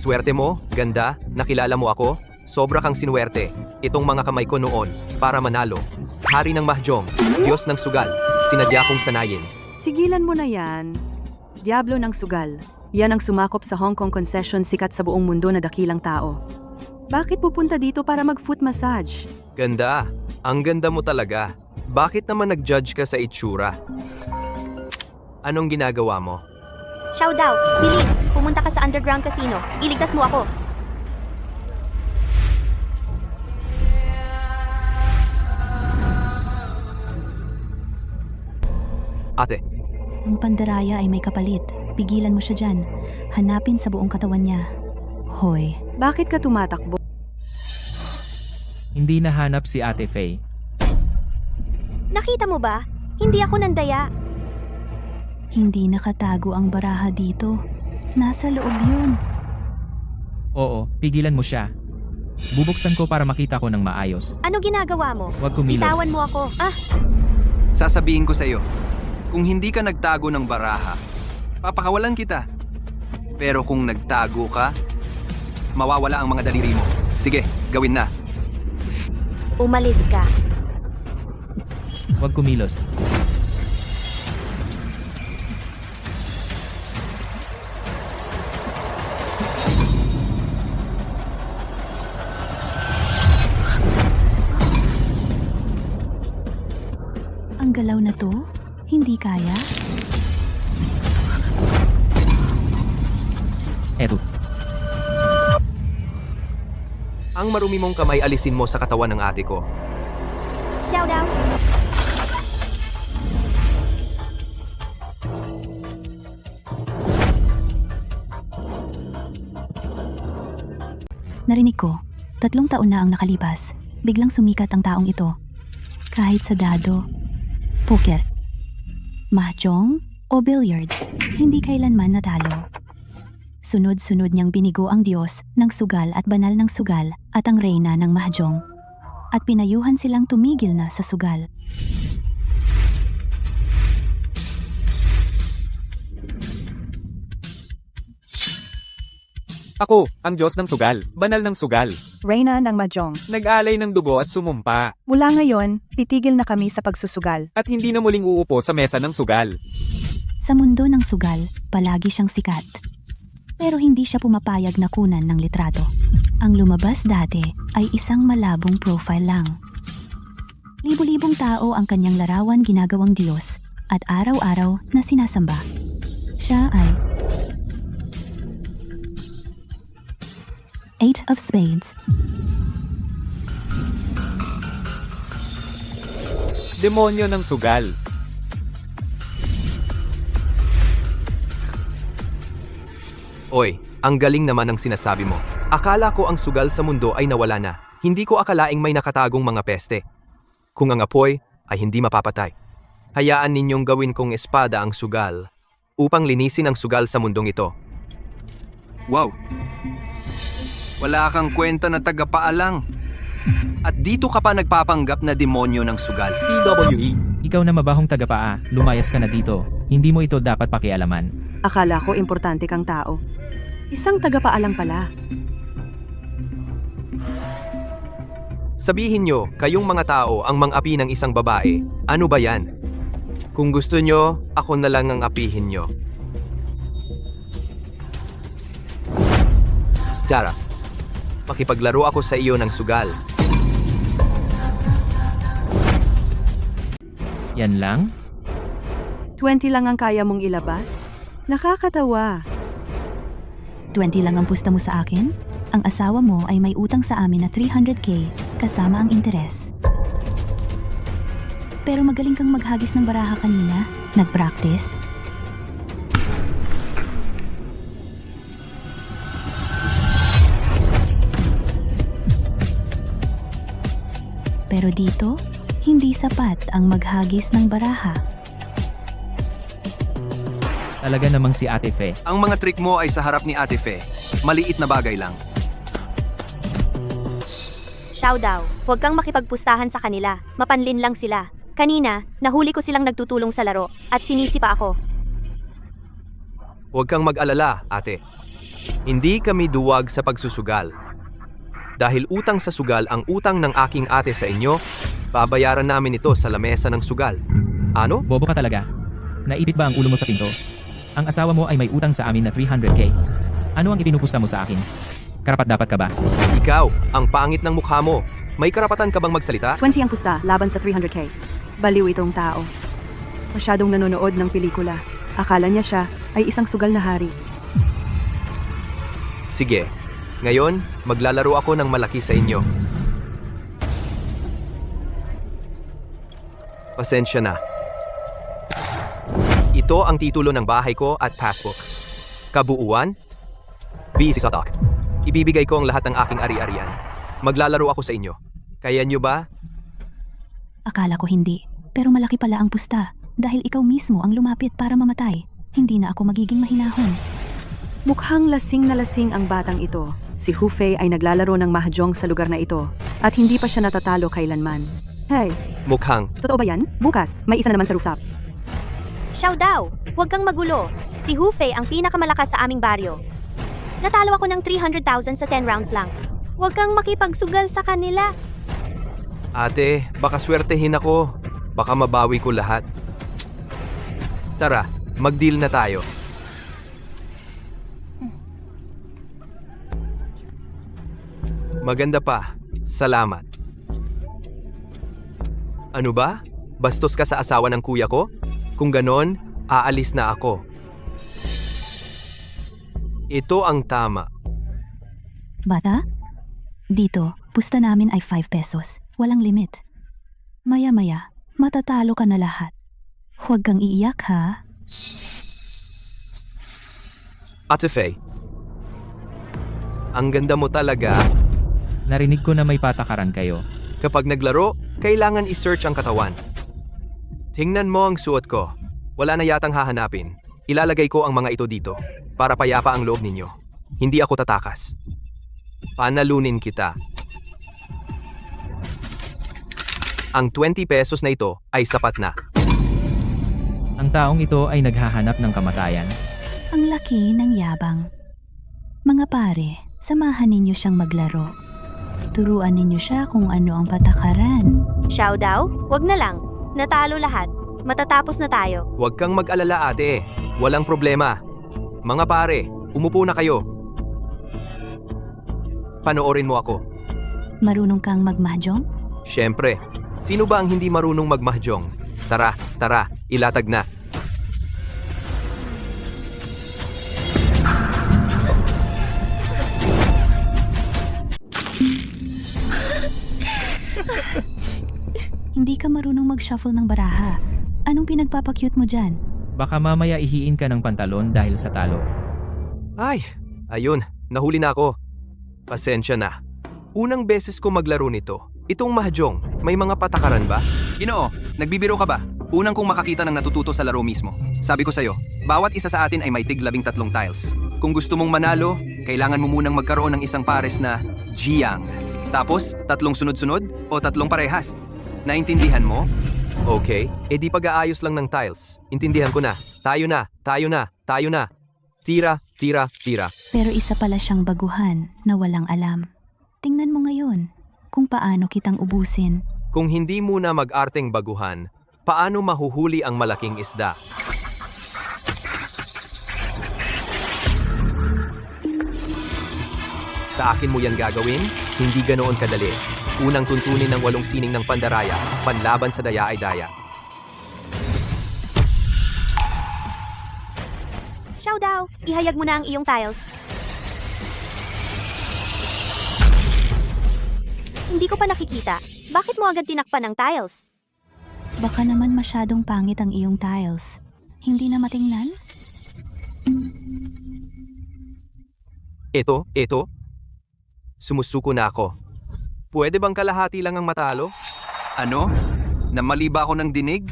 Swerte mo, ganda, nakilala mo ako, sobra kang sinuwerte. Itong mga kamay ko noon, para manalo. Hari ng Mahjong, Diyos ng Sugal, sinadya kong sanayin. Tigilan mo na yan. Diablo ng Sugal. Yan ang sumakop sa Hong Kong concession, sikat sa buong mundo na dakilang tao. Bakit pupunta dito para mag-foot massage? Ganda, ang ganda mo talaga. Bakit naman nag-judge ka sa itsura? Anong ginagawa mo? Xiao Dao, bilis! Pumunta ka sa underground casino. Iligtas mo ako. Ate, Ang pandaraya ay may kapalit. Pigilan mo siya dyan. Hanapin sa buong katawan niya. Hoy, Bakit ka tumatakbo? Hindi nahanap si Ate Faye. Nakita mo ba? Hindi ako nandaya. hindi nakatago ang baraha dito. Nasa loob yun. Oo, pigilan mo siya. Bubuksan ko para makita ko ng maayos. Ano ginagawa mo? Huwag kumilos. Bitawan mo ako. sasabihin ko sa'yo, kung hindi ka nagtago ng baraha, papakawalan kita. Pero kung nagtago ka, mawawala ang mga daliri mo. Sige, gawin na. Umalis ka. Huwag kumilos. Ang galaw na to? Hindi kaya? Eto. Ang marumi mong kamay alisin mo sa katawan ng ate ko. Xiao Dao. Narinig ko, 3 taon na ang nakalipas. Biglang sumikat ang taong ito. Kahit sa dado, poker, mahjong o billiards, hindi kailanman natalo. Sunod-sunod niyang binigo ang Diyos ng sugal at banal ng sugal at ang reyna ng mahjong. At pinayuhan silang tumigil na sa sugal. Ako, ang Diyos ng sugal, banal ng sugal. Reyna ng Mahjong. Nag-alay ng dugo at sumumpa, Mula ngayon, titigil na kami sa pagsusugal. at hindi na muling uupo sa mesa ng sugal. Sa mundo ng sugal, palagi siyang sikat. Pero hindi siya pumapayag na kunan ng litrato. Ang lumabas dati ay isang malabong profile lang. Libo-libong tao ang kanyang larawan ginagawang Diyos at araw-araw na sinasamba. Siya ay 8 of Spades. Demonyo ng sugal. Oy, ang galing naman ng sinasabi mo. Akala ko ang sugal sa mundo ay nawala na. Hindi ko akalaing may nakatagong mga peste. Kung ang apoy ay hindi mapapatay. Hayaan ninyong gawin kong espada ang sugal upang linisin ang sugal sa mundong ito. Wow! Wala kang kwenta na tagapaalang. At dito ka pa nagpapanggap na demonyo ng sugal. PWE. Ikaw na mabahong tagapaa, lumayas ka na dito. Hindi mo ito dapat pakialaman. Akala ko importante kang tao. Isang tagapaalang pala. Sabihin nyo, kayong mga tao ang mang-api ng isang babae. Ano ba yan? Kung gusto nyo, ako na lang ang apihin nyo. Tara, makipaglaro ako sa iyo ng sugal. Yan lang? 20 lang ang kaya mong ilabas? Nakakatawa. 20 lang ang pusta mo sa akin? Ang asawa mo ay may utang sa amin na 300k kasama ang interes. Pero magaling kang maghagis ng baraha kanina. Nag-practice? Pero dito, hindi sapat ang maghagis ng baraha. Talaga namang si Ate Faye. Ang mga trick mo ay sa harap ni Ate Fe. Maliit na bagay lang. Xiao Dao, huwag kang makipagpustahan sa kanila. Mapanlin lang sila. Kanina, nahuli ko silang nagtutulong sa laro at sinisi pa ako. Huwag kang mag-alala, ate. Hindi kami duwag sa pagsusugal. Dahil utang sa sugal ang utang ng aking ate sa inyo, babayaran namin ito sa lamesa ng sugal. Ano? Bobo ka talaga. Naipit ba ang ulo mo sa pinto? Ang asawa mo ay may utang sa amin na 300k. Ano ang ipinupusta mo sa akin? Karapat dapat ka ba? Ikaw, ang pangit ng mukha mo. May karapatan ka bang magsalita? 20 ang pusta laban sa 300k. Baliw itong tao. Masyadong nanonood ng pelikula. Akala niya siya ay isang sugal na hari. Sige. Ngayon, maglalaro ako ng malaki sa inyo. Pasensya na. Ito ang titulo ng bahay ko at passbook. Kabuuan? Busy stock. Ibibigay ko ang lahat ng aking ari-arian. Maglalaro ako sa inyo. Kaya nyo ba? Akala ko hindi. Pero malaki pala ang pusta. Dahil ikaw mismo ang lumapit para mamatay. Hindi na ako magiging mahinahon. Mukhang lasing na lasing ang batang ito. Si Hu Fei ay naglalaro ng mahjong sa lugar na ito at hindi pa siya natatalo kailanman. Hey, Mukhang. totoo ba yan? Bukas, may isa na naman sa rooftop. Xiao Dao, huwag kang magulo. Si Hu Fei ang pinakamalakas sa aming baryo. Natalo ako ng 300,000 sa 10 rounds lang. Huwag kang makipagsugal sa kanila. Ate, baka swertehin ako. Baka mabawi ko lahat. Tara, mag-deal na tayo. Maganda pa. Salamat. Ano ba? Bastos ka sa asawa ng kuya ko? Kung ganon, aalis na ako. Ito ang tama. Bata? Dito, pusta namin ay 5 pesos. Walang limit. Maya-maya, matatalo ka na lahat. Huwag kang iiyak ha. Ate Faye, ang ganda mo talaga. Narinig ko na may patakaran kayo. Kapag naglaro, kailangan i-search ang katawan. Tingnan mo ang suot ko. Wala na yatang hahanapin. Ilalagay ko ang mga ito dito para payapa ang loob ninyo. Hindi ako tatakas. Panalunin kita. Ang 20 pesos na ito ay sapat na. Ang taong ito ay naghahanap ng kamatayan. Ang laki ng yabang. Mga pare, samahan ninyo siyang maglaro. Turuan ninyo siya kung ano ang patakaran. Xiao Dao, wag na lang. Natalo lahat. Matatapos na tayo. Huwag kang mag-alala ate. Walang problema. Mga pare, umupo na kayo. Panoorin mo ako. Marunong kang magmahjong? Siyempre, sino ba ang hindi marunong magmahjong? Tara, tara, ilatag na. Hindi ka marunong mag-shuffle ng baraha. Anong pinagpapakyut mo dyan? Baka mamaya ihiin ka ng pantalon dahil sa talo. Ay, ayun, nahuli na ako. Pasensya na. Unang beses ko maglaro nito. Itong mahjong, may mga patakaran ba? Ginoo, nagbibiro ka ba? Unang kong makakita ng natututo sa laro mismo. Sabi ko sa'yo, bawat isa sa atin ay may tig 13 tiles. Kung gusto mong manalo, kailangan mo munang magkaroon ng isang pares na Jiang. Tapos, 3 sunod-sunod o 3 parehas. Naintindihan mo? Okay, edi pag-aayos lang ng tiles. Intindihan ko na. Tayo na, tayo na, tayo na. Tira, tira, tira. Pero isa pala siyang baguhan na walang alam. Tingnan mo ngayon kung paano kitang ubusin. Kung hindi muna mag-arteng baguhan, paano mahuhuli ang malaking isda? Sa akin mo yan gagawin? Hindi ganoon kadali. Unang tuntunin ng 8 sining ng pandaraya, panlaban sa daya ay daya. Xiao Dao, ihayag mo na ang iyong tiles. Hindi ko pa nakikita. Bakit mo agad tinakpan ang tiles? Baka naman masyadong pangit ang iyong tiles. Hindi na matingnan? Ito. Sumusuko na ako. Pwede bang kalahati lang ang matalo? Ano? Namali ba ako ng dinig?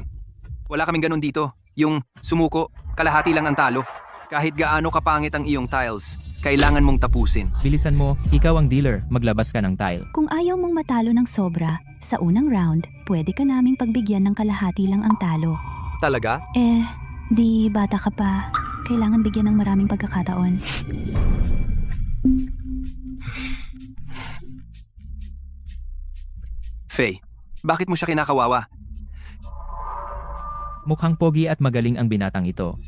Wala kaming ganun dito. Yung sumuko, kalahati lang ang talo. Kahit gaano kapangit ang iyong tiles, kailangan mong tapusin. Bilisan mo, ikaw ang dealer, maglabas ka ng tile. Kung ayaw mong matalo ng sobra, sa unang round, pwede ka naming pagbigyan ng kalahati lang ang talo. Talaga? Di bata ka pa. Kailangan bigyan ng maraming pagkakataon. Faye, bakit mo siya kinakawawa? Mukhang pogi at magaling ang binatang ito.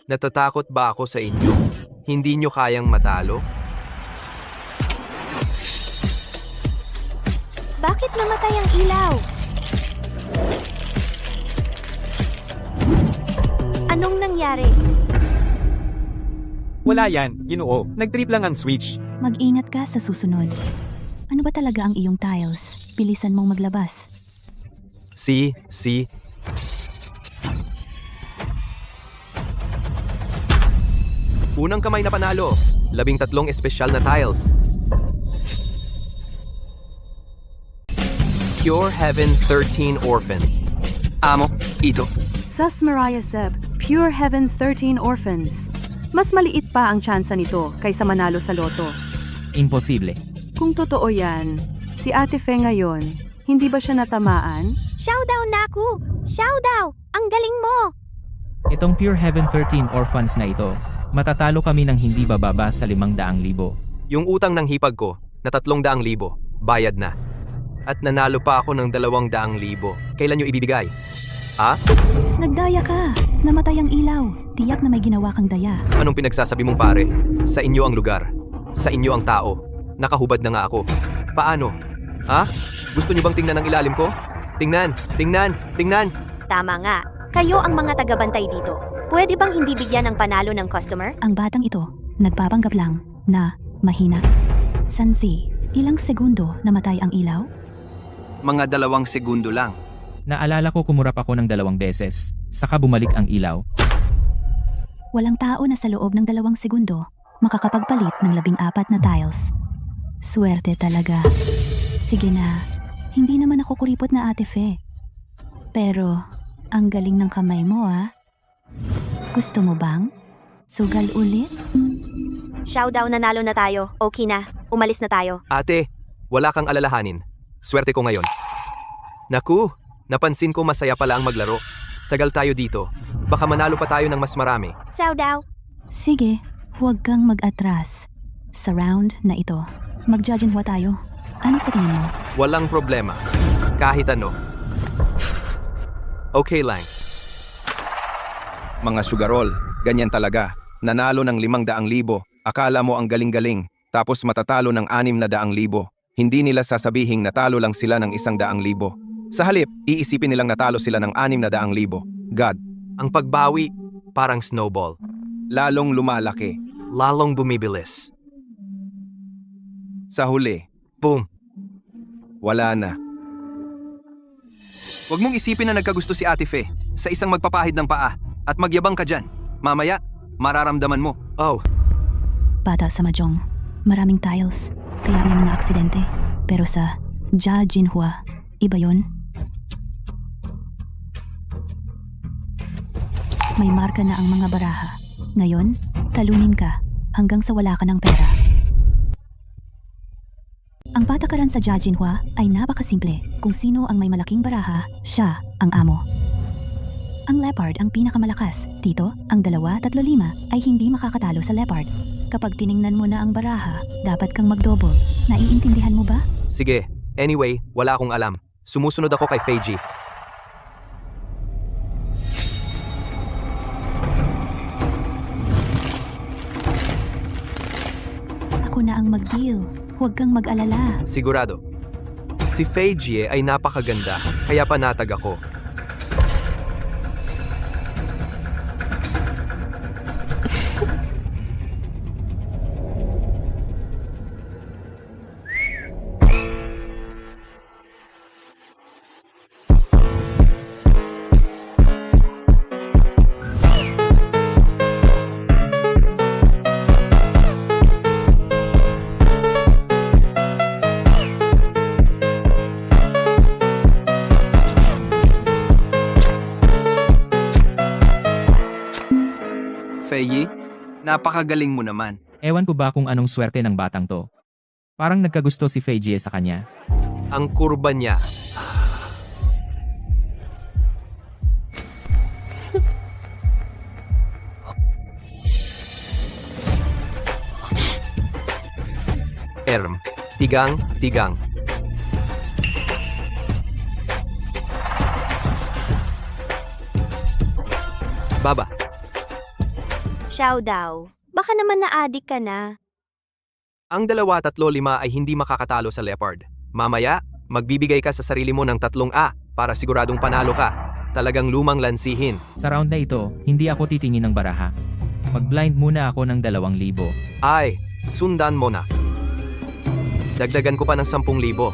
Natatakot ba ako sa inyo? Hindi nyo kayang matalo? Bakit namatay ang ilaw? Anong nangyari? Wala yan, Ginoo. Nag-trip lang ang switch. Mag-ingat ka sa susunod. Ano ba talaga ang iyong tiles? Bilisan mong maglabas. Si. Unang kamay na panalo. 13 espesyal na tiles. Pure Heaven 13 Orphan. Amo, ito. Sus Mariah Seb, Pure Heaven 13 Orphans. Mas maliit pa ang tsansa nito kaysa manalo sa loto. Imposible. Kung totoo yan, si Ate Fe ngayon, hindi ba siya natamaan? Showdown na ako! Showdown! Ang galing mo! Itong Pure Heaven 13 Orphans na ito, matatalo kami ng hindi bababa sa 500,000. Yung utang ng hipag ko na 300,000, bayad na. At nanalo pa ako ng 200,000. Kailan nyo ibibigay? Ha? Nagdaya ka! Namatay ang ilaw. Tiyak na may ginawa kang daya. Anong pinagsasabi mong pare? Sa inyo ang lugar. Sa inyo ang tao. Nakahubad na nga ako. Paano? Ha? Gusto nyo bang tingnan ang ilalim ko? Tingnan! Tama nga. Kayo ang mga tagabantay dito. Pwede bang hindi bigyan ng panalo ng customer? Ang batang ito, nagpapanggap lang na mahina. Sansi, ilang segundo namatay ang ilaw? Mga 2 segundo lang. Naalala ko kumurap ako ng 2 beses, saka bumalik ang ilaw. Walang tao na sa loob ng 2 segundo makakapagpalit ng 14 na tiles. Swerte talaga. Sige na, hindi naman ako kuripot na Ate Fe. Pero, ang galing ng kamay mo Gusto mo bang? Sugal ulit? Showdown, nanalo na tayo. Okay na. Umalis na tayo. Ate, wala kang alalahanin. Swerte ko ngayon. Naku, napansin ko masaya pala ang maglaro. Tagal tayo dito. Baka manalo pa tayo ng mas marami. Showdown. Sige, huwag kang mag-atras. Sa round na ito, mag-judge-and-hua tayo. Ano sa tingin mo? Walang problema. Kahit ano. Okay lang. Mga sugarol, ganyan talaga. Nanalo ng 500,000. Akala mo ang galing-galing. Tapos matatalo ng 600,000. Hindi nila sasabihing natalo lang sila ng 100,000. Sa halip, iisipin nilang natalo sila ng 600,000. God, Ang pagbawi, parang snowball. lalong lumalaki. Lalong bumibilis. Sa huli, Boom! wala na. Huwag mong isipin na nagkagusto si Ate Fe sa isang magpapahid ng paa at magyabang ka dyan. Mamaya, mararamdaman mo. Oh, Bata sa Mahjong, maraming tiles, kaya may mga aksidente. Pero sa judge-and-hua, iba yon. May marka na ang mga baraha. Ngayon, talunin ka hanggang sa wala ka ng pera. Ang patakaran sa judge-and-hua ay napakasimple. Kung sino ang may malaking baraha, siya ang amo. Ang leopard ang pinakamalakas. Dito, ang 2, 3, 5 ay hindi makakatalo sa leopard. Kapag tiningnan mo na ang baraha, dapat kang mag-double. Naiintindihan mo ba? sige. Anyway, wala akong alam. Sumusunod ako kay Feiji. Ako na ang mag-deal. Huwag kang mag-alala. Sigurado. Si Feiji ay napakaganda, kaya panatag ako. Feyi, napakagaling mo naman. Ewan ko ba kung anong swerte ng batang to. Parang nagkagusto si Feijie sa kanya. Ang kurba niya. Tigang, tigang. Baba. Xiao Dao, baka naman na-addict ka na. Ang 2-3-5 ay hindi makakatalo sa Leopard. Mamaya, magbibigay ka sa sarili mo ng 3 para siguradong panalo ka. Talagang lumang lansihin. Sa round na ito, hindi ako titingin ng baraha. Mag-blind muna ako ng 2,000. Ay, sundan mo na. Dagdagan ko pa ng 10,000.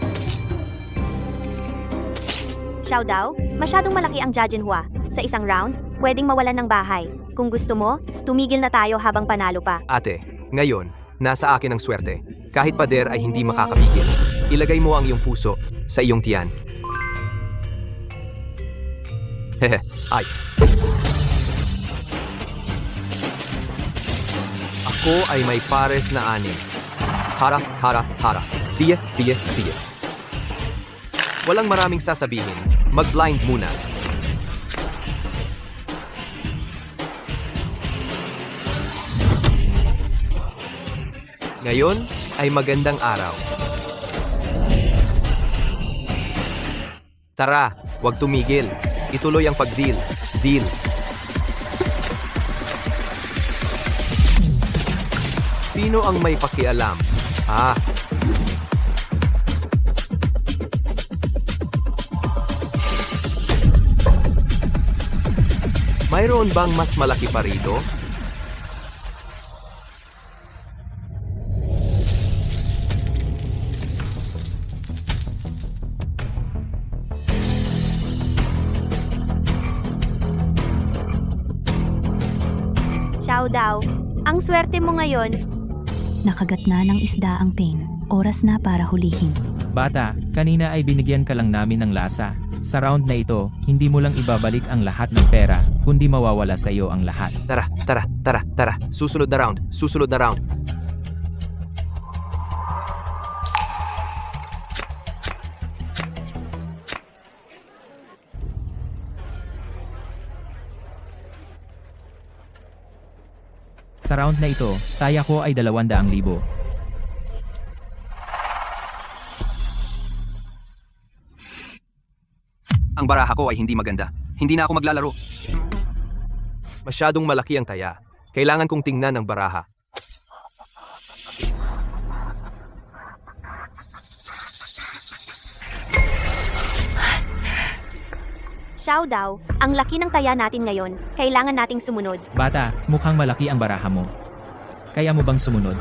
Xiao Dao, masyadong malaki ang Jiajinhua. Sa isang round, pwedeng mawalan ng bahay. Kung gusto mo, tumigil na tayo habang panalo pa. Ate, ngayon, nasa akin ang swerte. Kahit pader ay hindi makakapigil. Ilagay mo ang iyong puso sa iyong tiyan. Hehe, ay. Ako ay may pares na 6. Hara, hara, hara. Sige, sige, sige. Walang maraming sasabihin. Mag-blind muna. Ngayon ay magandang araw. Tara, huwag tumigil. Ituloy ang pag-deal. Deal. Sino ang may pakialam? Ah. Mayroon bang mas malaki pa rito? Xiao Dao, ang swerte mo ngayon. Nakagat na ng isda ang pain. Oras na para hulihin. Bata, kanina ay binigyan ka lang namin ng lasa. Sa round na ito, hindi mo lang ibabalik ang lahat ng pera, kundi mawawala sa iyo ang lahat. Tara, tara, tara, tara. Susunod na round. Susunod na round. Sa round na ito, taya ko ay 200,000. Ang baraha ko ay hindi maganda. Hindi na ako maglalaro. Masyadong malaki ang taya. Kailangan kong tingnan ang baraha. Xiao Dao, ang laki ng taya natin ngayon. Kailangan nating sumunod. Bata, mukhang malaki ang baraha mo. Kaya mo bang sumunod?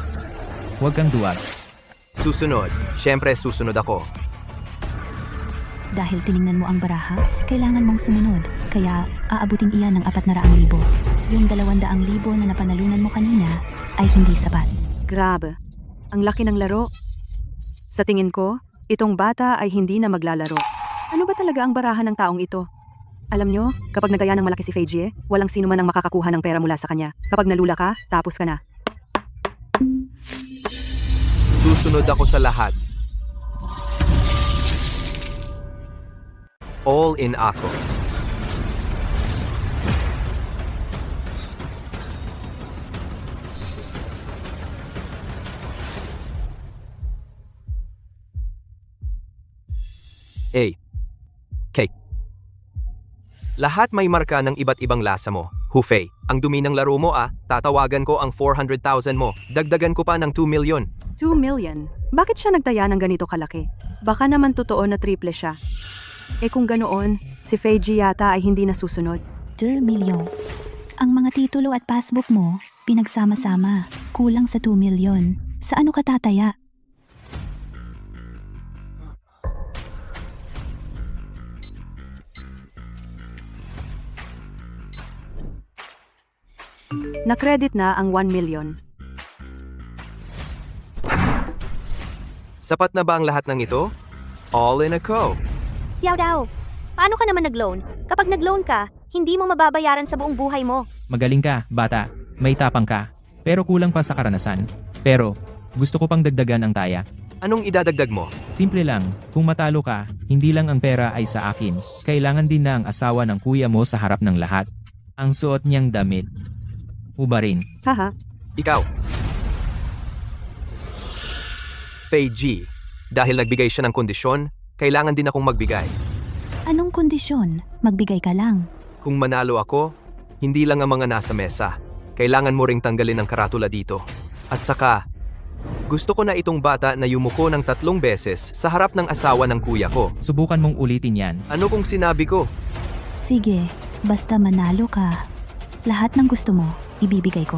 Huwag kang duwag. Susunod. Siyempre, susunod ako. Dahil tiningnan mo ang baraha, kailangan mong sumunod. Kaya aabutin iyan ng 400,000. Yung 200,000 na napanalunan mo kanina ay hindi sapat. Grabe. Ang laki ng laro. Sa tingin ko, itong bata ay hindi na maglalaro. Ano ba talaga ang baraha ng taong ito? Alam nyo, kapag nagaya ng malaki si Fei Jie, walang sino man ang makakakuha ng pera mula sa kanya. Kapag nalula ka, tapos ka na. Susunod ako sa lahat. All in ako. A. Cake. Lahat may marka ng iba't ibang lasa mo. Hufei, ang dumi ng laro mo tatawagan ko ang 400,000 mo. Dagdagan ko pa ng 2 million. 2 million? Bakit siya nagtaya ng ganito kalaki? Baka naman totoo na triple siya. Eh kung ganoon, si Fei Jie yata ay hindi nasusunod. 2 milyon. Ang mga titulo at passbook mo, pinagsama-sama. Kulang sa 2 milyon. Sa ano ka tataya? Na-credit na ang 1 million. Sapat na ba ang lahat ng ito? All in ako. Xiao Dao, paano ka naman nag-loan? Kapag nag-loan ka, hindi mo mababayaran sa buong buhay mo. Magaling ka, bata. May tapang ka. Pero kulang pa sa karanasan. Pero, gusto ko pang dagdagan ang taya. Anong idadagdag mo? Simple lang, kung matalo ka, hindi lang ang pera ay sa akin. Kailangan din na ang asawa ng kuya mo sa harap ng lahat. Ang suot niyang damit. Uba rin. Haha, Ikaw. Fei Ji. Dahil nagbigay siya ng kondisyon, kailangan din akong magbigay. Anong kondisyon? Magbigay ka lang. Kung manalo ako, hindi lang ang mga nasa mesa. Kailangan mo ring tanggalin ang karatula dito. At saka, gusto ko na itong bata na yumuko ng 3 beses sa harap ng asawa ng kuya ko. Subukan mong ulitin yan. Ano kung sinabi ko? Sige, basta manalo ka. Lahat ng gusto mo, ibibigay ko.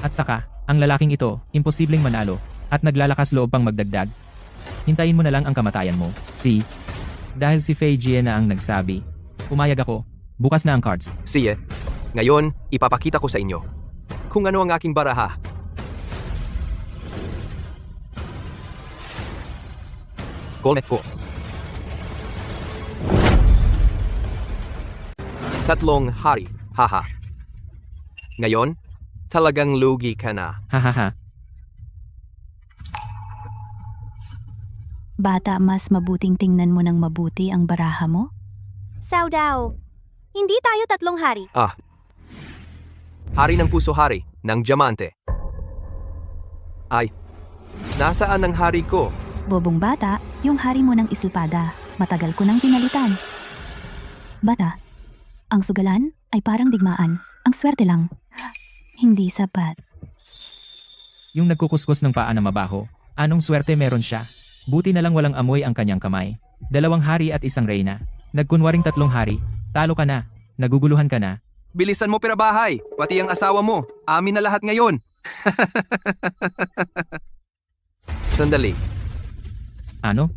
At saka, ang lalaking ito, imposibleng manalo, at naglalakas loob pang magdagdag. Hintayin mo na lang ang kamatayan mo. Dahil si Fei Jie na ang nagsabi. Pumayag ako. Bukas na ang cards. Sige, ngayon, ipapakita ko sa inyo kung ano ang aking baraha. Gold ko. 3 hari, haha. Ngayon, talagang lugi ka na. Hahaha. Bata, mas mabuting tingnan mo ng mabuti ang baraha mo? Sao daw. Hindi tayo 3 hari. Hari ng puso, hari ng diamante. Ay, nasaan ang hari ko? Bobong bata, yung hari mo ng ispada. Matagal ko nang pinalitan. Bata, ang sugalan ay parang digmaan. Ang swerte lang. Hindi sapat. Yung nagkukuskus ng paa na mabaho. Anong swerte meron siya? Buti na lang walang amoy ang kanyang kamay. 2 hari at 1 reyna. Nagkunwaring 3 hari. Talo ka na. Naguguluhan ka na. Bilisan mo pirabahay, pati ang asawa mo. Amin na lahat ngayon. Sandali, Ano?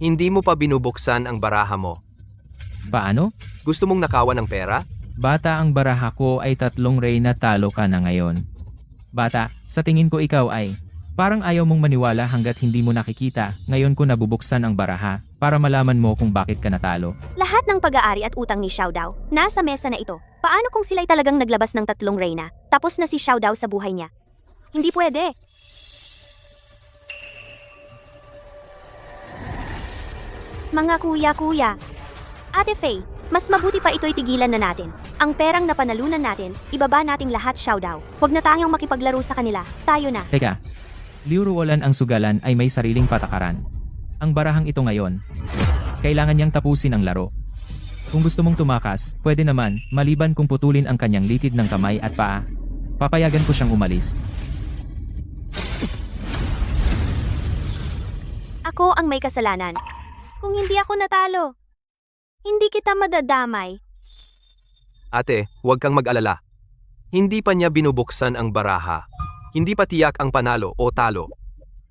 hindi mo pa binubuksan ang baraha mo. Paano? Gusto mong nakawan ng pera? Bata, ang baraha ko ay 3 reyna, talo ka na ngayon. Bata, sa tingin ko ikaw ay parang ayaw mong maniwala hanggat hindi mo nakikita. Ngayon ko nabubuksan ang baraha para malaman mo kung bakit ka natalo. Lahat ng pag-aari at utang ni Xiao Dao nasa mesa na ito. Paano kung sila'y talagang naglabas ng 3 reyna, tapos na si Xiao Dao sa buhay niya? Hindi pwede. Mga kuya-kuya. Ate Fei, mas mabuti pa ito'y tigilan na natin. Ang perang napanalunan natin, ibaba nating lahat, Xiao Dao. Huwag na tayong makipaglaro sa kanila. Tayo na. Teka, Liu Ruolan, ang sugalan ay may sariling patakaran. Ang barahang ito ngayon, kailangan niyang tapusin ang laro. Kung gusto mong tumakas, pwede naman, maliban kung putulin ang kanyang litid ng kamay at paa. Papayagan ko siyang umalis. Ako ang may kasalanan. Kung hindi ako natalo, hindi kita madadamay. Ate, huwag kang mag-alala. Hindi pa niya binubuksan ang baraha. Hindi pa tiyak ang panalo o talo.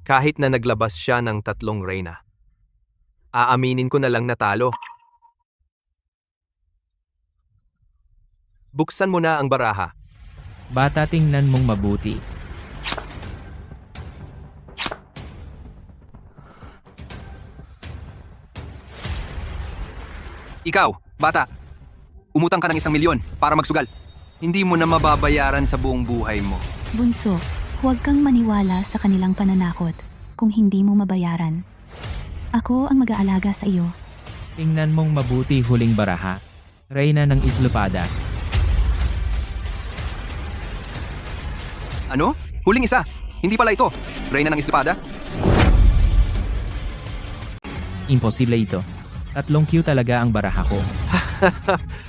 Kahit na naglabas siya ng 3 reyna. Aaminin ko na lang na talo. Buksan mo na ang baraha. Bata, tingnan mong mabuti. Ikaw, bata, umutang ka ng 1 milyon para magsugal. Hindi mo na mababayaran sa buong buhay mo. Bunso, huwag kang maniwala sa kanilang pananakot kung hindi mo mabayaran. Ako ang mag-aalaga sa iyo. Tingnan mong mabuti, huling baraha. Reyna ng islupada. Ano? Huling isa. Hindi pala ito. Reyna ng espada? Imposible ito. 3 Q talaga ang baraha ko.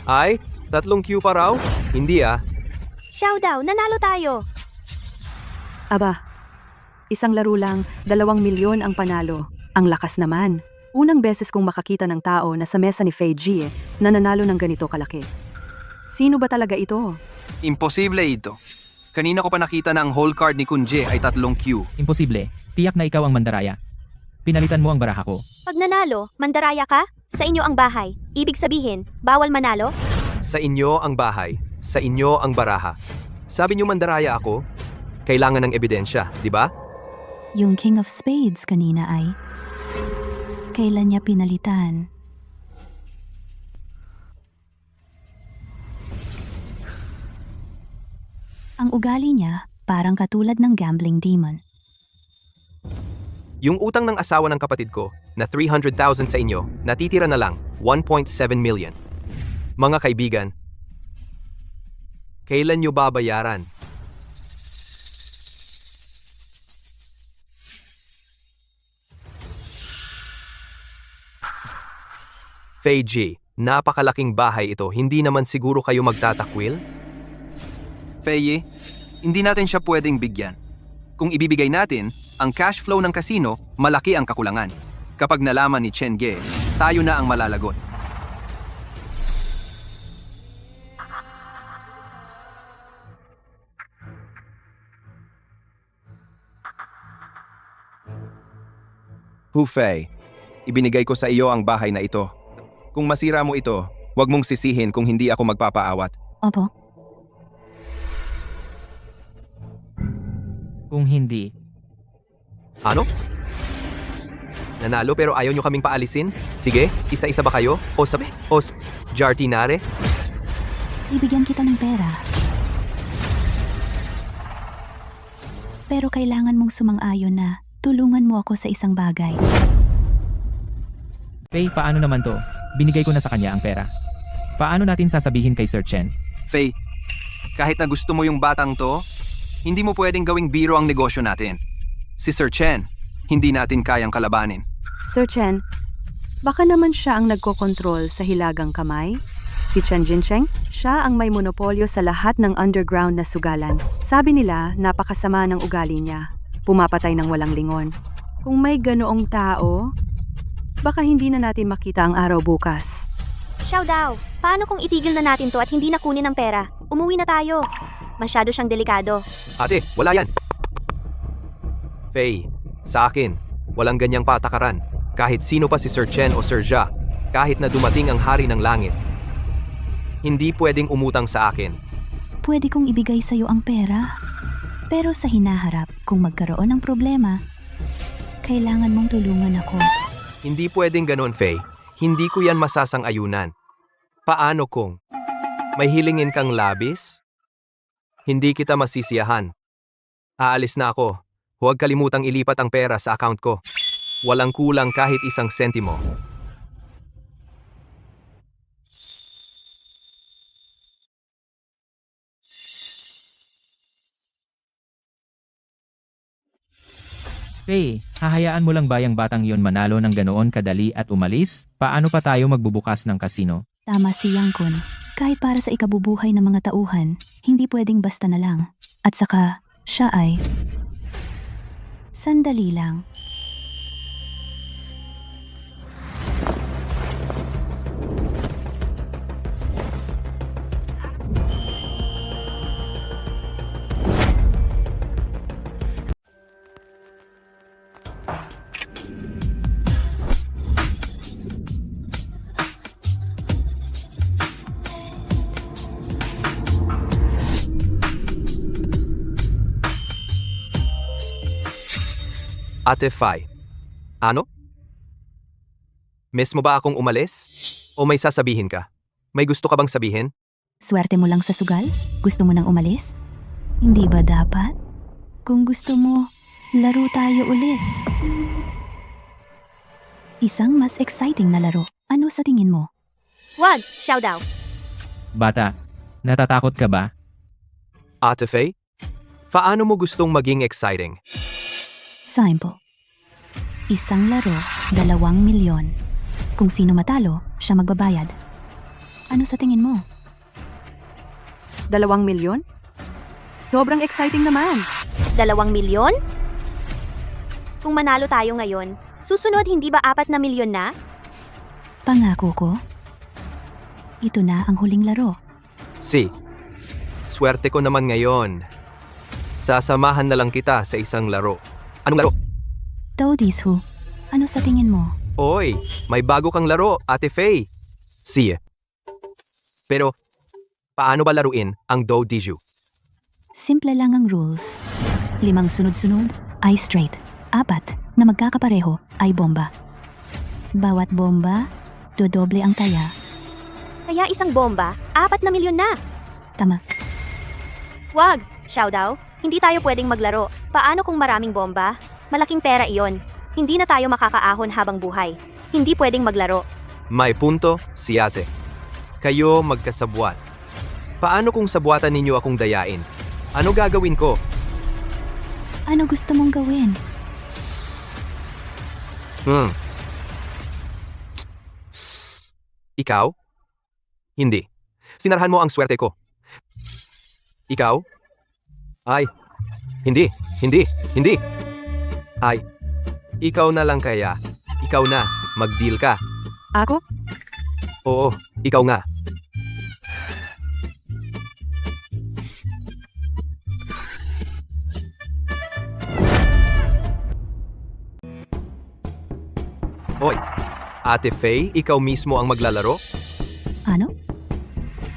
Ay, 3 Q pa raw? Hindi ah. Xiao Dao, nanalo tayo. Aba, isang laro lang, 2 milyon ang panalo. Ang lakas naman. Unang beses kong makakita ng tao na sa mesa ni Fei Jie na nanalo ng ganito kalaki. Sino ba talaga ito? Imposible ito. Kanina ko pa nakita na ang whole card ni Kunje ay 3 Q. Imposible. Tiyak na ikaw ang mandaraya. Pinalitan mo ang baraha ko. Pag nanalo, mandaraya ka? Sa inyo ang bahay. Ibig sabihin, bawal manalo? Sa inyo ang bahay. Sa inyo ang baraha. Sabi niyo mandaraya ako? Kailangan ng ebidensya, di ba? Yung King of Spades kanina ay kailan niya pinalitan? Ang ugali niya parang katulad ng gambling demon. Yung utang ng asawa ng kapatid ko na 300,000 sa inyo, natitira na lang 1.7 million. Mga kaibigan, kailan nyo babayaran? Fei Ji, napakalaking bahay ito. Hindi naman siguro kayo magtatakwil? Fei, hindi natin siya pwedeng bigyan. Kung ibibigay natin, ang cash flow ng casino, malaki ang kakulangan. Kapag nalaman ni Chen Ge, tayo na ang malalagot. Hufei, ibinigay ko sa iyo ang bahay na ito. Kung masira mo ito, huwag mong sisihin kung hindi ako magpapaawat. Opo, Kung hindi, Ano? Nanalo pero ayaw nyo kaming paalisin? Sige, isa-isa ba kayo? Jartinare? ibigyan kita ng pera. Pero kailangan mong sumang-ayon na tulungan mo ako sa isang bagay. Fei, paano naman to? Binigay ko na sa kanya ang pera. Paano natin sasabihin kay Sir Chen? Fei, kahit na gusto mo yung batang to, hindi mo pwedeng gawing biro ang negosyo natin. Si Sir Chen, hindi natin kayang kalabanin. Sir Chen, baka naman siya ang nagkokontrol sa hilagang kamay? Si Chen Jincheng, siya ang may monopolyo sa lahat ng underground na sugalan. Sabi nila, napakasama ng ugali niya. Pumapatay ng walang lingon. Kung may ganoong tao, baka hindi na natin makita ang araw bukas. Xiao Dao, paano kung itigil na natin to at hindi na kunin ang pera? Umuwi na tayo. Masyado siyang delikado. Ate, wala yan! Fei, sa akin, walang ganyang patakaran. Kahit sino pa si Sir Chen o Sir Jia, kahit na dumating ang hari ng langit. Hindi pwedeng umutang sa akin. Pwede kong ibigay sa iyo ang pera. Pero sa hinaharap, kung magkaroon ng problema, kailangan mong tulungan ako. Hindi pwedeng ganon, Fei. Hindi ko yan masasang-ayunan. Paano kung may hilingin kang labis? Hindi kita masisiyahan. Aalis na ako. Huwag kalimutang ilipat ang pera sa account ko. Walang kulang kahit isang sentimo. Fei, hahayaan mo lang ba yung batang yon manalo ng ganoon kadali at umalis? Paano pa tayo magbubukas ng kasino? Tama si Yang Kun. Kahit para sa ikabubuhay ng mga tauhan, hindi pwedeng basta na lang. At saka, siya ay... Sandali lang. Ate Fai. Ano? Miss mo ba akong umalis? O may sasabihin ka? May gusto ka bang sabihin? Swerte mo lang sa sugal? Gusto mo nang umalis? Hindi ba dapat? Kung gusto mo, laro tayo ulit. Isang mas exciting na laro. Ano sa tingin mo? Wag, Xiao Dao. Bata, natatakot ka ba? Ate Fei? Paano mo gustong maging exciting? Simple. Isang laro, 2 milyon. Kung sino matalo, siya magbabayad. Ano sa tingin mo? 2 milyon? Sobrang exciting naman. 2 milyon? Kung manalo tayo ngayon, susunod hindi ba 4 na milyon na? Pangako ko. Ito na ang huling laro. Swerte ko naman ngayon. Sasamahan na lang kita sa isang laro. Anong laro? Toadies Who? Ano sa tingin mo? Oy, may bago kang laro, Ate Fei. Pero, paano ba laruin ang Do Diju? Simple lang ang rules. 5 sunod-sunod ay straight. 4 na magkakapareho ay bomba. Bawat bomba, dodoble ang taya. Kaya isang bomba, 4 na milyon na. Tama. Wag, Xiao Dao. Hindi tayo pwedeng maglaro. Paano kung maraming bomba? Malaking pera iyon. Hindi na tayo makakaahon habang buhay. Hindi pwedeng maglaro. May punto si Ate. Kayo magkasabwat. Paano kung sabwatan ninyo akong dayain? Ano gagawin ko? Ano gusto mong gawin? Ikaw? Hindi. Sinarhan mo ang swerte ko. Ikaw? Ay, hindi, hindi. Ay, ikaw na lang kaya. Ikaw na, mag-deal ka. Ako? Oo, ikaw nga. Hoy, Ate Faye, ikaw mismo ang maglalaro? Ano?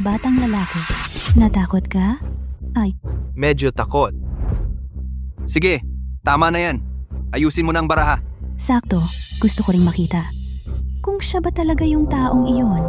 Batang lalaki. Natakot ka? Ay, Medyo takot. Sige, tama na yan. Ayusin mo na ang baraha. sakto. Gusto ko ring makita. Kung siya ba talaga yung taong iyon?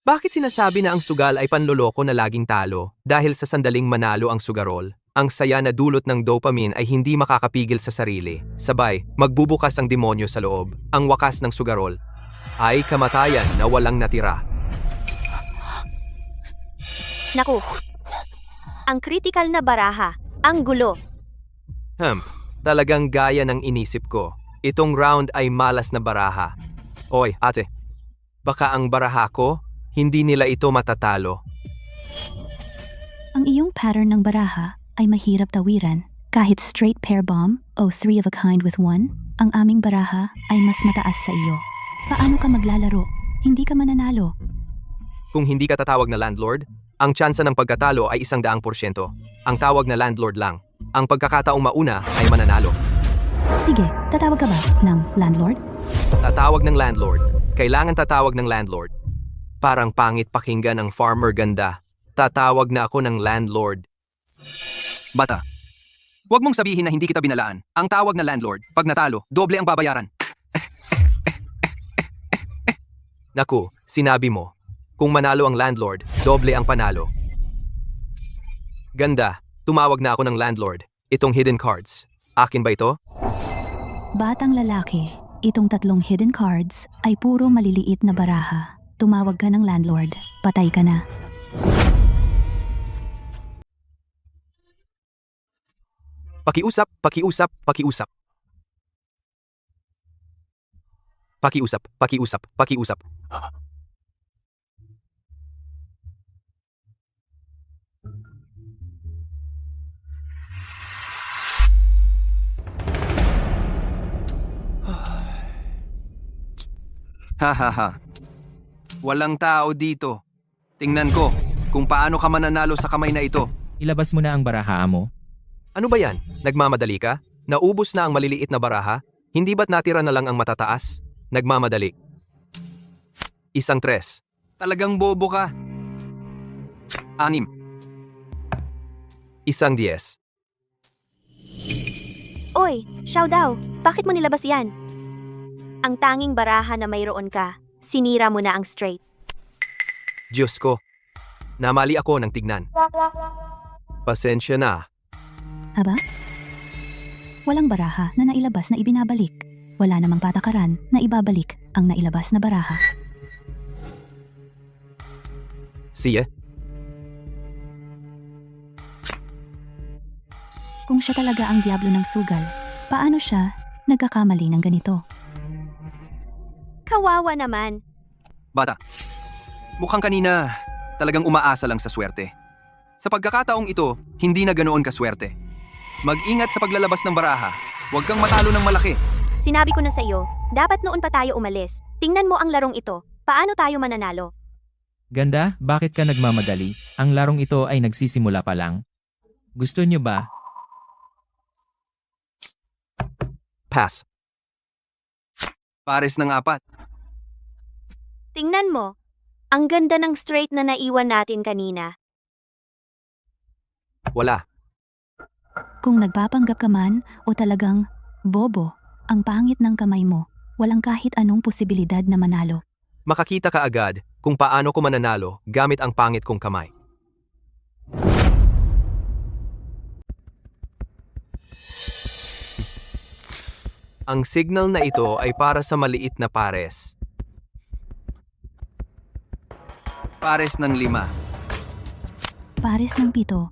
Bakit sinasabi na ang sugal ay panloloko na laging talo dahil sa sandaling manalo ang sugarol? Ang saya na dulot ng dopamine ay hindi makakapigil sa sarili. Sabay, magbubukas ang demonyo sa loob. Ang wakas ng sugarol ay kamatayan na walang natira. Naku. Ang critical na baraha. Ang gulo. Talagang gaya ng inisip ko. Itong round ay malas na baraha. Oy, ate, baka ang baraha ko, hindi nila ito matatalo. Ang iyong pattern ng baraha ay mahirap tawiran. Kahit straight pair bomb o three of a kind with one, ang aming baraha ay mas mataas sa iyo. Paano ka maglalaro? Hindi ka mananalo. Kung hindi ka tatawag na landlord, ang tsansa ng pagkatalo ay 100%. Ang tawag na landlord lang. Ang pagkakataong mauna ay mananalo. Sige, tatawag ka ba ng landlord? Tatawag ng landlord. Kailangan tatawag ng landlord. Parang pangit pakinggan ng farmer ganda. Tatawag na ako ng landlord. Bata, huwag mong sabihin na hindi kita binalaan. Ang tawag na landlord, pag natalo, doble ang babayaran. Naku, sinabi mo. Kung manalo ang landlord, doble ang panalo. Ganda, tumawag na ako ng landlord. Itong hidden cards. Akin ba ito? Batang lalaki, itong 3 hidden cards ay puro maliliit na baraha. Tumawag ka ng landlord, patay ka na. Pakiusap, pakiusap, pakiusap. Pakiusap, pakiusap, pakiusap. Hahaha. Walang tao dito. Tingnan ko kung paano ka mananalo sa kamay na ito. Ilabas mo na ang baraha mo. Ano ba yan? Nagmamadali ka? Naubos na ang maliliit na baraha? Hindi ba't natira na lang ang matataas? Nagmamadali. 3. Talagang bobo ka. 6. 10. Oy, Xiaodao, bakit mo nilabas yan? Ang tanging baraha na mayroon ka, sinira mo na ang straight. Diyos ko. Namali ako ng tignan. Pasensya na. Aba? Walang baraha na nailabas na ibinabalik. Wala namang patakaran na ibabalik ang nailabas na baraha. Siya? Kung siya talaga ang diablo ng sugal, paano siya nagkakamali ng ganito? Kawawa naman. Bata, mukhang kanina talagang umaasa lang sa swerte. Sa pagkakataong ito, hindi na ganoon kaswerte. Mag-ingat sa paglalabas ng baraha. Huwag kang matalo ng malaki. Sinabi ko na sa iyo, dapat noon pa tayo umalis. Tingnan mo ang larong ito. Paano tayo mananalo? Ganda, bakit ka nagmamadali? Ang larong ito ay nagsisimula pa lang. Gusto niyo ba? Pass. Pares ng 4. Tingnan mo. Ang ganda ng straight na naiwan natin kanina. Wala. Kung nagpapanggap ka man o talagang bobo, ang pangit ng kamay mo, walang kahit anong posibilidad na manalo. Makakita ka agad kung paano ko mananalo gamit ang pangit kong kamay. Ang signal na ito ay para sa maliit na pares. Pares ng 5. Pares ng 7.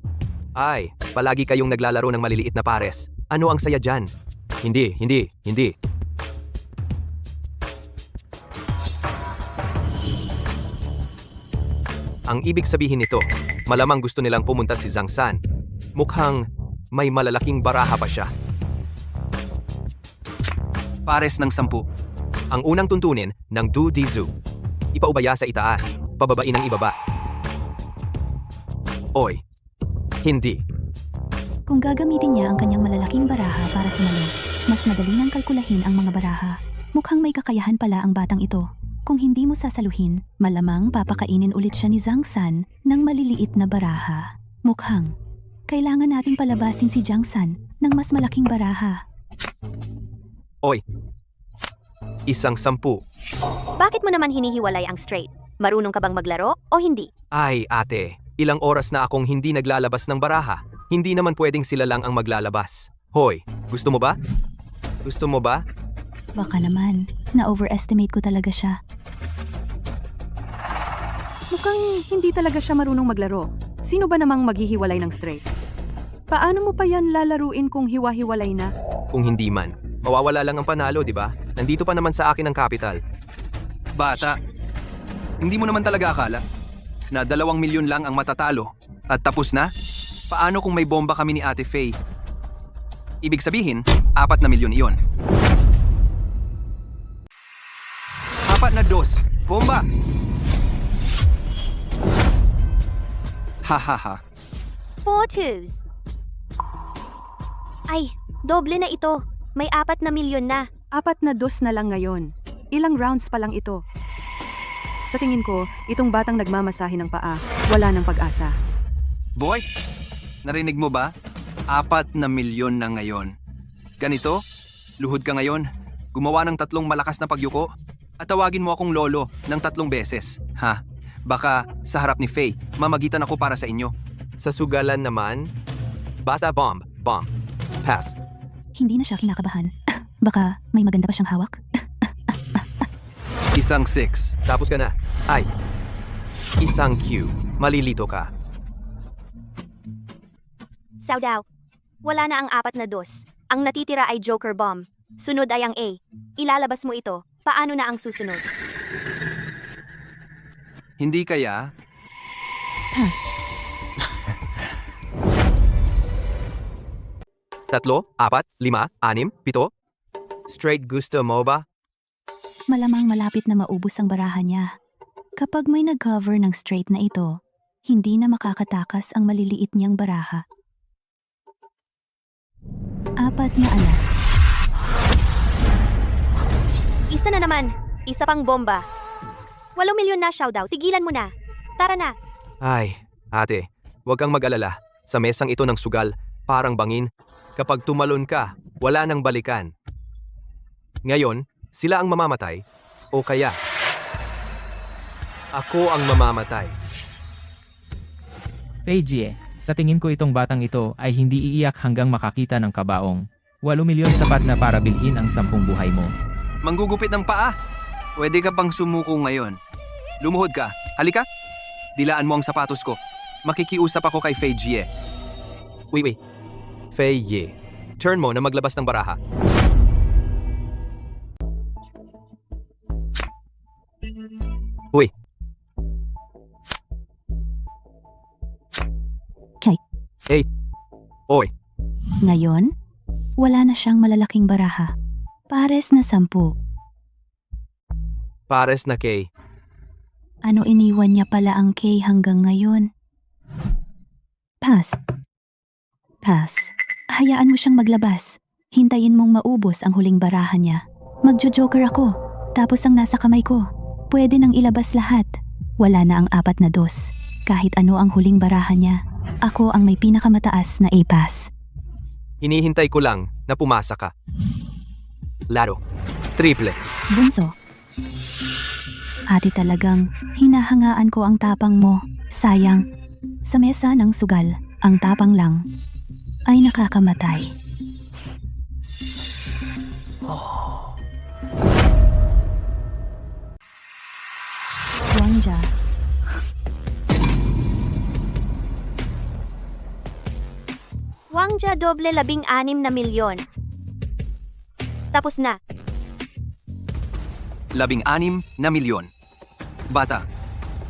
Ay, palagi kayong naglalaro ng maliliit na pares. Ano ang saya dyan? Hindi. Ang ibig sabihin nito, malamang gusto nilang pumunta si Zhang San. Mukhang may malalaking baraha pa siya. Pares ng 10. Ang unang tuntunin ng Du Dizu. Ipaubaya sa itaas, pababain ang ibaba. Oy, hindi. Kung gagamitin niya ang kanyang malalaking baraha para sumalo, mas madali nang kalkulahin ang mga baraha. Mukhang may kakayahan pala ang batang ito. Kung hindi mo sasaluhin, malamang papakainin ulit siya ni Zhang San ng maliliit na baraha. Mukhang kailangan nating palabasin si Zhang San ng mas malaking baraha. Oy, 10. Bakit mo naman hinihiwalay ang straight? Marunong ka bang maglaro o hindi? Ay, ate, ilang oras na akong hindi naglalabas ng baraha. Hindi naman pwedeng sila lang ang maglalabas. Hoy, gusto mo ba? Gusto mo ba? Baka naman, na-overestimate ko talaga siya. Mukhang hindi talaga siya marunong maglaro. Sino ba namang maghihiwalay ng straight? Paano mo pa yan lalaruin kung hiwa-hiwalay na? Kung hindi man, mawawala lang ang panalo, di ba? Nandito pa naman sa akin ang capital. Bata, hindi mo naman talaga akala na 2 milyon lang ang matatalo at tapos na? Paano kung may bomba kami ni Ate Faye? Ibig sabihin, 4 na milyon iyon. 4 na 2. Bomba! Hahaha. 4 twos. Ay, doble na ito. May 4 na milyon na. 4 na 2 na lang ngayon. Ilang rounds pa lang ito. Sa tingin ko, itong batang nagmamasahe ng paa, wala ng pag-asa. Boy, narinig mo ba? 4 na milyon na ngayon. Ganito, luhod ka ngayon, gumawa ng 3 malakas na pagyuko, at tawagin mo akong lolo ng 3 beses. Ha? Baka sa harap ni Faye, mamagitan ako para sa inyo. Sa sugalan naman, basta bomb. Pass. Hindi na siya kinakabahan. Baka may maganda pa siyang hawak. 1 6. Tapos ka na. Ay, 1 Q. Malilito ka. Saudaw. Wala na ang 4 na 2. Ang natitira ay Joker Bomb. Sunod ay ang A. Ilalabas mo ito. Paano na ang susunod? Hindi kaya? Pass. 3, 4, 5, 6, 7. Straight gusto mo ba? Malamang malapit na maubos ang baraha niya. Kapag may nag-cover ng straight na ito, hindi na makakatakas ang maliliit niyang baraha. 4 na alas. Isa na naman. Isa pang bomba. 8 milyon na, Xiaodao. Tigilan mo na. Tara na. Ay, ate, huwag kang mag-alala. Sa mesang ito ng sugal, parang bangin. Kapag tumalon ka, wala nang balikan. Ngayon, sila ang mamamatay o kaya ako ang mamamatay. Feijie, sa tingin ko itong batang ito ay hindi iiyak hanggang makakita ng kabaong. 8 milyon sapat na para bilhin ang 10 buhay mo. Manggugupit ng paa? Pwede ka pang sumuko ngayon. Lumuhod ka. Halika. Dilaan mo ang sapatos ko. Makikiusap ako kay Faye Jie. Wait. Faye Ye. Turn mo na maglabas ng baraha. Uy. Kay. Hey. Oy. Ngayon, wala na siyang malalaking baraha. Pares na 10. Pares na kay. Ano iniwan niya pala ang K hanggang ngayon? Pass. Pass. Hayaan mo siyang maglabas. Hintayin mong maubos ang huling baraha niya. Magjo-joker ako. Tapos ang nasa kamay ko. Pwede nang ilabas lahat. Wala na ang 4 na 2. Kahit ano ang huling baraha niya. Ako ang may pinakamataas na A-pass. Hinihintay ko lang na pumasa ka. Laro. Triple. Bunso. Ate talagang hinahangaan ko ang tapang mo. Sayang. Sa mesa ng sugal, ang tapang lang ay nakakamatay. Wangja. Wangja doble 16 na milyon. Tapos na. 16 na milyon. Bata,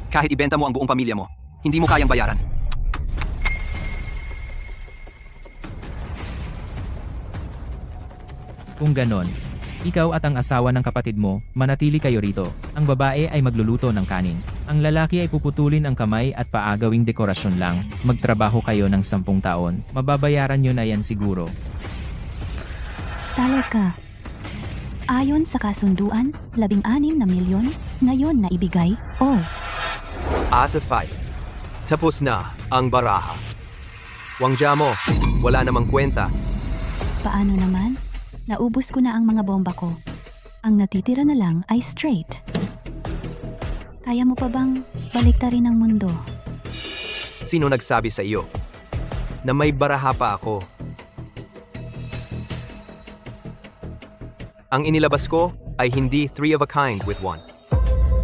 kahit ibenta mo ang buong pamilya mo, hindi mo kayang bayaran. Kung ganon, ikaw at ang asawa ng kapatid mo, manatili kayo rito. Ang babae ay magluluto ng kanin. Ang lalaki ay puputulin ang kamay at paa gawing dekorasyon lang. Magtrabaho kayo ng 10 taon. Mababayaran nyo na yan siguro. Talo ka. Ayon sa kasunduan, 16 na milyon ngayon na ibigay. Oh, Ate Fai. Tapos na ang baraha. Wangja mo, wala namang kwenta. paano naman? Naubos ko na ang mga bomba ko. Ang natitira na lang ay straight. Kaya mo pa bang baliktarin ang mundo? Sino nagsabi sa iyo na may baraha pa ako? Ang inilabas ko ay hindi 3 of a kind with 1.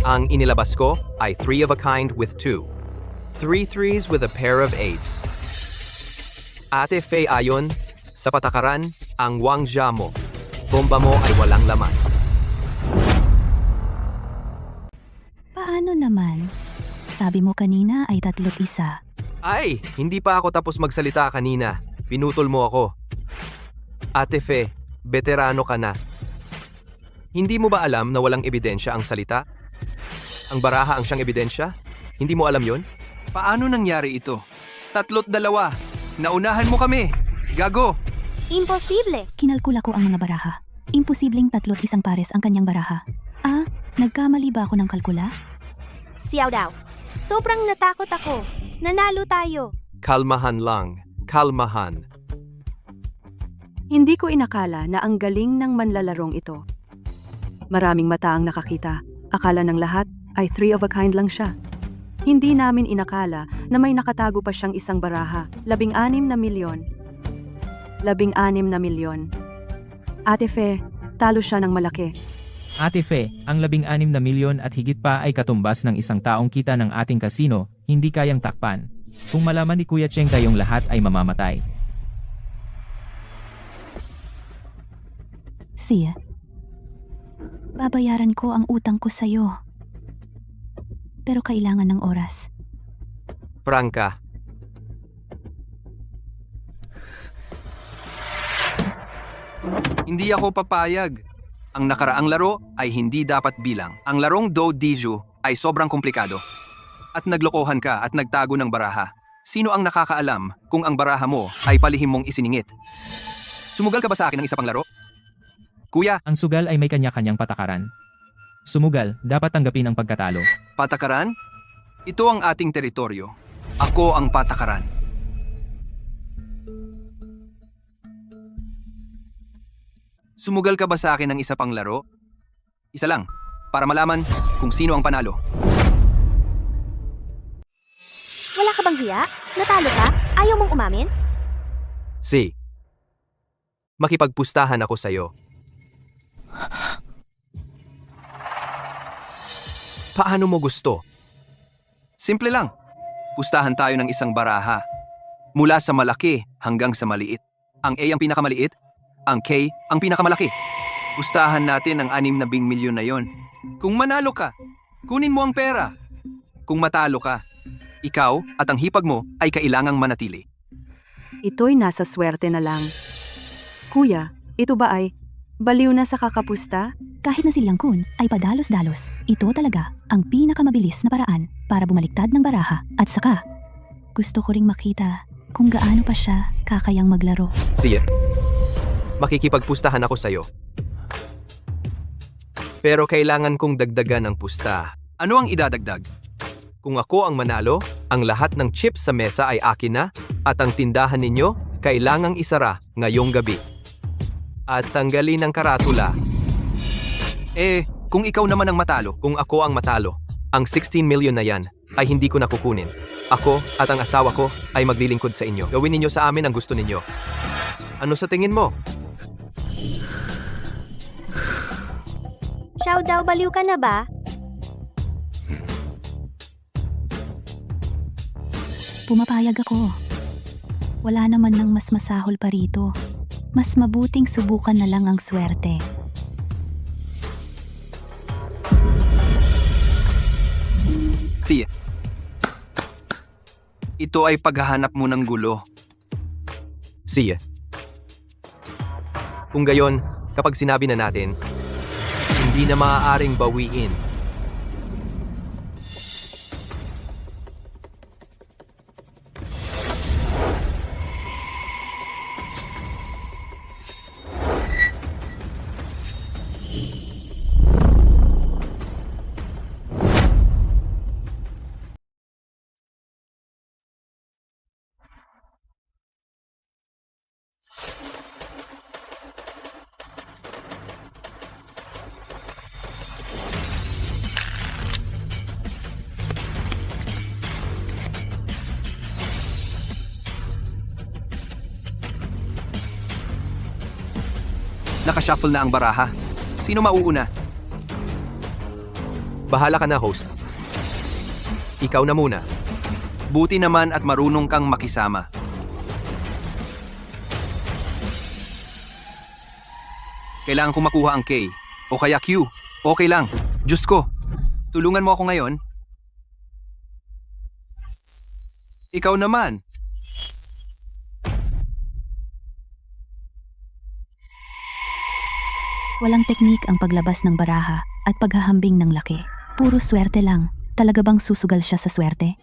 Ang inilabas ko ay 3 of a kind with 2. 3 threes with a pair of 8s. Ate Faye ayon sa patakaran, ang Wangja mo. Bomba mo ay walang laman. Paano naman? Sabi mo kanina ay 3-1. Ay, hindi pa ako tapos magsalita kanina. Pinutol mo ako. Ate Fe, veterano ka na. Hindi mo ba alam na walang ebidensya ang salita? Ang baraha ang siyang ebidensya? Hindi mo alam yon? Paano nangyari ito? 3-2. Naunahan mo kami. Gago. Imposible! Kinalkula ko ang mga baraha. Imposibleng 3-1 pares ang kanyang baraha. Ah, nagkamali ba ako ng kalkula? Siyaw daw. Sobrang natakot ako. Nanalo tayo. Kalmahan lang. Kalmahan. Hindi ko inakala na ang galing ng manlalarong ito. Maraming mata ang nakakita. Akala ng lahat ay 3 of a kind lang siya. Hindi namin inakala na may nakatago pa siyang isang baraha. 16 na milyon. 16 na milyon. Ate Fe, talo siya ng malaki. Ate Fe, ang 16 na milyon at higit pa ay katumbas ng isang taong kita ng ating kasino, hindi kayang takpan. Kung malaman ni Kuya Cheng kayong lahat ay mamamatay. Sia, babayaran ko ang utang ko sa'yo. Pero kailangan ng oras. Prangka. Hindi ako papayag. Ang nakaraang laro ay hindi dapat bilang. Ang larong Do Diju ay sobrang komplikado. At naglokohan ka at nagtago ng baraha. Sino ang nakakaalam kung ang baraha mo ay palihim mong isiningit? Sumugal ka ba sa akin ng isa pang laro? Kuya, Ang sugal ay may kanya-kanyang patakaran. Sumugal, dapat tanggapin ang pagkatalo. patakaran? Ito ang ating teritoryo. Ako ang patakaran. Sumugal ka ba sa akin ng isa pang laro? Isa lang, para malaman kung sino ang panalo. Wala ka bang hiya? Natalo ka? Ayaw mong umamin? Si. Makipagpustahan ako sa'yo. Paano mo gusto? Simple lang. Pustahan tayo ng isang baraha. Mula sa malaki hanggang sa maliit. Ang A ang pinakamaliit, ang K ang pinakamalaki. Pustahan natin ang 6 na milyon na yon. Kung manalo ka, kunin mo ang pera. Kung matalo ka, ikaw at ang hipag mo ay kailangang manatili. Ito'y nasa swerte na lang. Kuya, ito ba ay baliw na sa kakapusta? Kahit na si Liang Kun ay padalos-dalos, ito talaga ang pinakamabilis na paraan para bumaliktad ng baraha. At saka, gusto ko ring makita kung gaano pa siya kakayang maglaro. Sige. Makikipagpustahan ako sa'yo. Pero kailangan kong dagdagan ang pusta. Ano ang idadagdag? Kung ako ang manalo, Ang lahat ng chips sa mesa ay akin na at ang tindahan ninyo kailangang isara ngayong gabi. At tanggalin ang karatula. Kung ikaw naman ang matalo, Kung ako ang matalo, ang 16 million na yan ay hindi ko nakukunin. Ako at ang asawa ko ay maglilingkod sa inyo. Gawin ninyo sa amin ang gusto ninyo. Ano sa tingin mo? Xiaodao, baliw ka na ba? Pumapayag ako. Wala naman ng mas masahol pa rito. Mas mabuting subukan na lang ang swerte. siya. Ito ay paghahanap mo ng gulo. Siya. Kung gayon, kapag sinabi na natin, hindi na maaaring bawiin. Nakashuffle na ang baraha. Sino mauuna? Bahala ka na, host. Ikaw na muna. Buti naman at marunong kang makisama. Kailangan kong makuha ang K. O kaya Q. Okay lang. Diyos ko. Tulungan mo ako ngayon. Ikaw naman. Walang teknik ang paglabas ng baraha at paghahambing ng laki. Puro swerte lang. Talaga bang susugal siya sa swerte?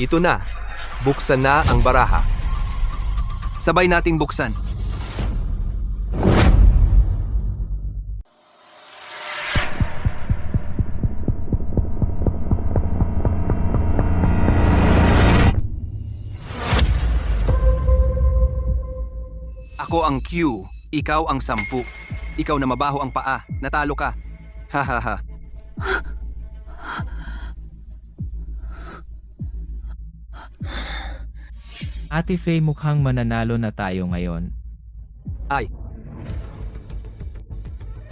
Ito na. Buksan na ang baraha. Sabay nating buksan. Ako ang Q, ikaw ang 10. Ikaw na mabaho ang paa, natalo ka. Hahaha. Ate Faye, mukhang mananalo na tayo ngayon. Ay.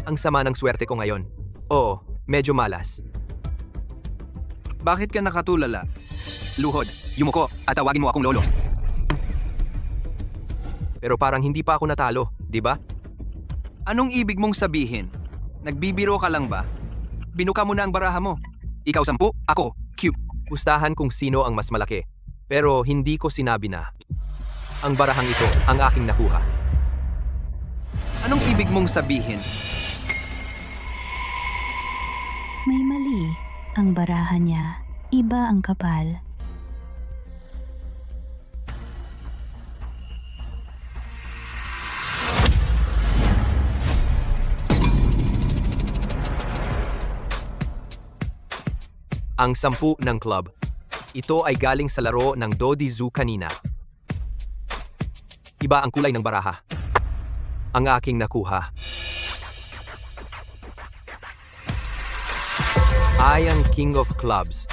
Ang sama ng swerte ko ngayon. Oo, medyo malas. Bakit ka nakatulala? Luhod, yumuko at tawagin mo akong lolo. Pero parang hindi pa ako natalo, di ba? Anong ibig mong sabihin? Nagbibiro ka lang ba? Binuka mo na ang baraha mo. Ikaw 10, ako Q. Pustahan kung sino ang mas malaki. Pero hindi ko sinabi na. Ang barahang ito ang aking nakuha. Anong ibig mong sabihin? May mali. Ang baraha niya. Iba ang kapal. Ang 10 ng club. Ito ay galing sa laro ng Dodi Zoo kanina. Iba ang kulay ng baraha. Ang aking nakuha ay ang King of Clubs.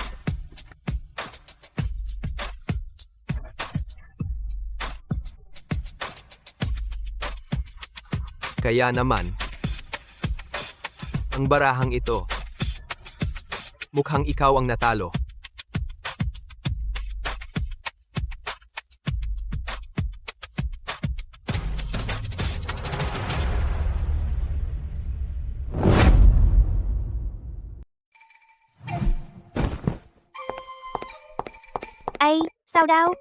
Kaya naman, ang barahang ito, mukhang ikaw ang natalo. Ay, Xiaodao.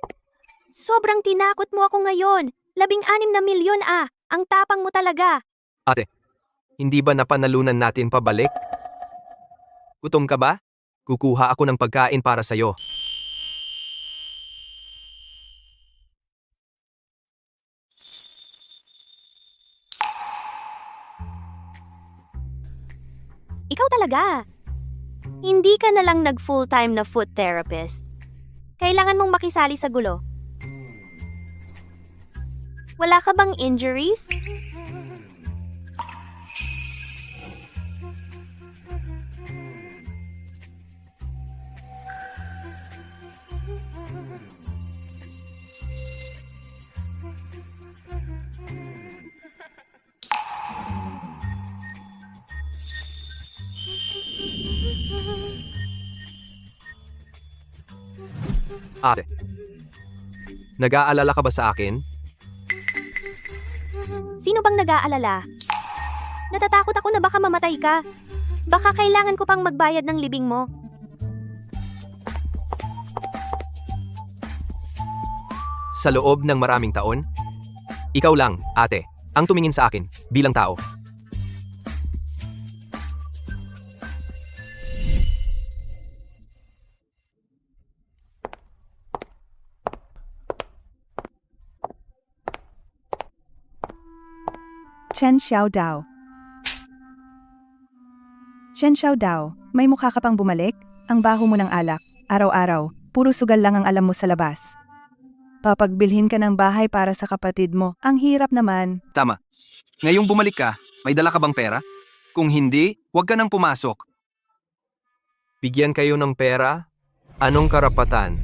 Sobrang tinakot mo ako ngayon. 16 na milyon ah. Ang tapang mo talaga. Ate, hindi ba napanalunan natin pabalik? Gutom ka ba? Kukuha ako ng pagkain para sa'yo. talaga. Hindi ka na lang nag-full-time na foot therapist. Kailangan mong makisali sa gulo. Wala ka bang injuries? Ate, nag-aalala ka ba sa akin? Sino bang nag-aalala? Natatakot ako na baka mamatay ka. Baka kailangan ko pang magbayad ng libing mo. Sa loob ng maraming taon? Ikaw lang, ate, ang tumingin sa akin bilang tao. Chen Xiaodao. Chen Xiaodao, may mukha ka pang bumalik? Ang baho mo ng alak. Araw-araw, puro sugal lang ang alam mo sa labas. Papagbilhin ka ng bahay para sa kapatid mo. Ang hirap naman. Tama. Ngayong bumalik ka, may dala ka bang pera? Kung hindi, huwag ka nang pumasok. Bigyan kayo ng pera? Anong karapatan?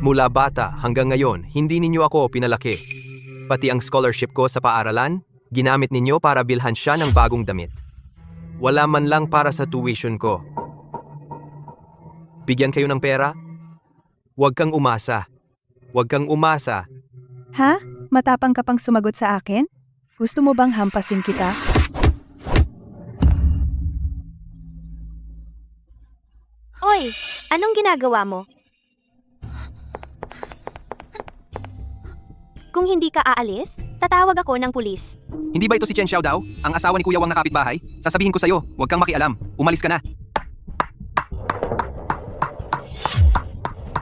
Mula bata hanggang ngayon, hindi ninyo ako pinalaki. Pati ang scholarship ko sa paaralan, ginamit ninyo para bilhan siya ng bagong damit. Wala man lang para sa tuition ko. Bigyan kayo ng pera? Huwag kang umasa. Huwag kang umasa. Ha? Matapang ka pang sumagot sa akin? Gusto mo bang hampasin kita? Oy, anong ginagawa mo? Kung hindi ka aalis, tatawag ako ng pulis. Hindi ba ito si Chen Xiaodao, ang asawa ni Kuya Wang na kapitbahay? Sasabihin ko sa'yo, huwag kang makialam. Umalis ka na.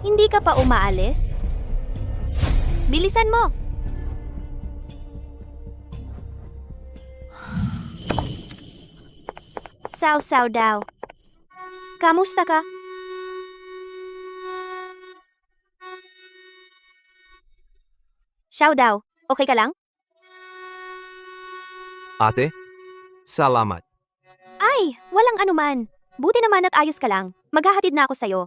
Hindi ka pa umaalis? Bilisan mo! Sao daw. Kamusta ka? Xiao daw, okay ka lang? Ate, salamat. Ay, walang anuman. Buti naman at ayos ka lang. Maghahatid na ako sa'yo.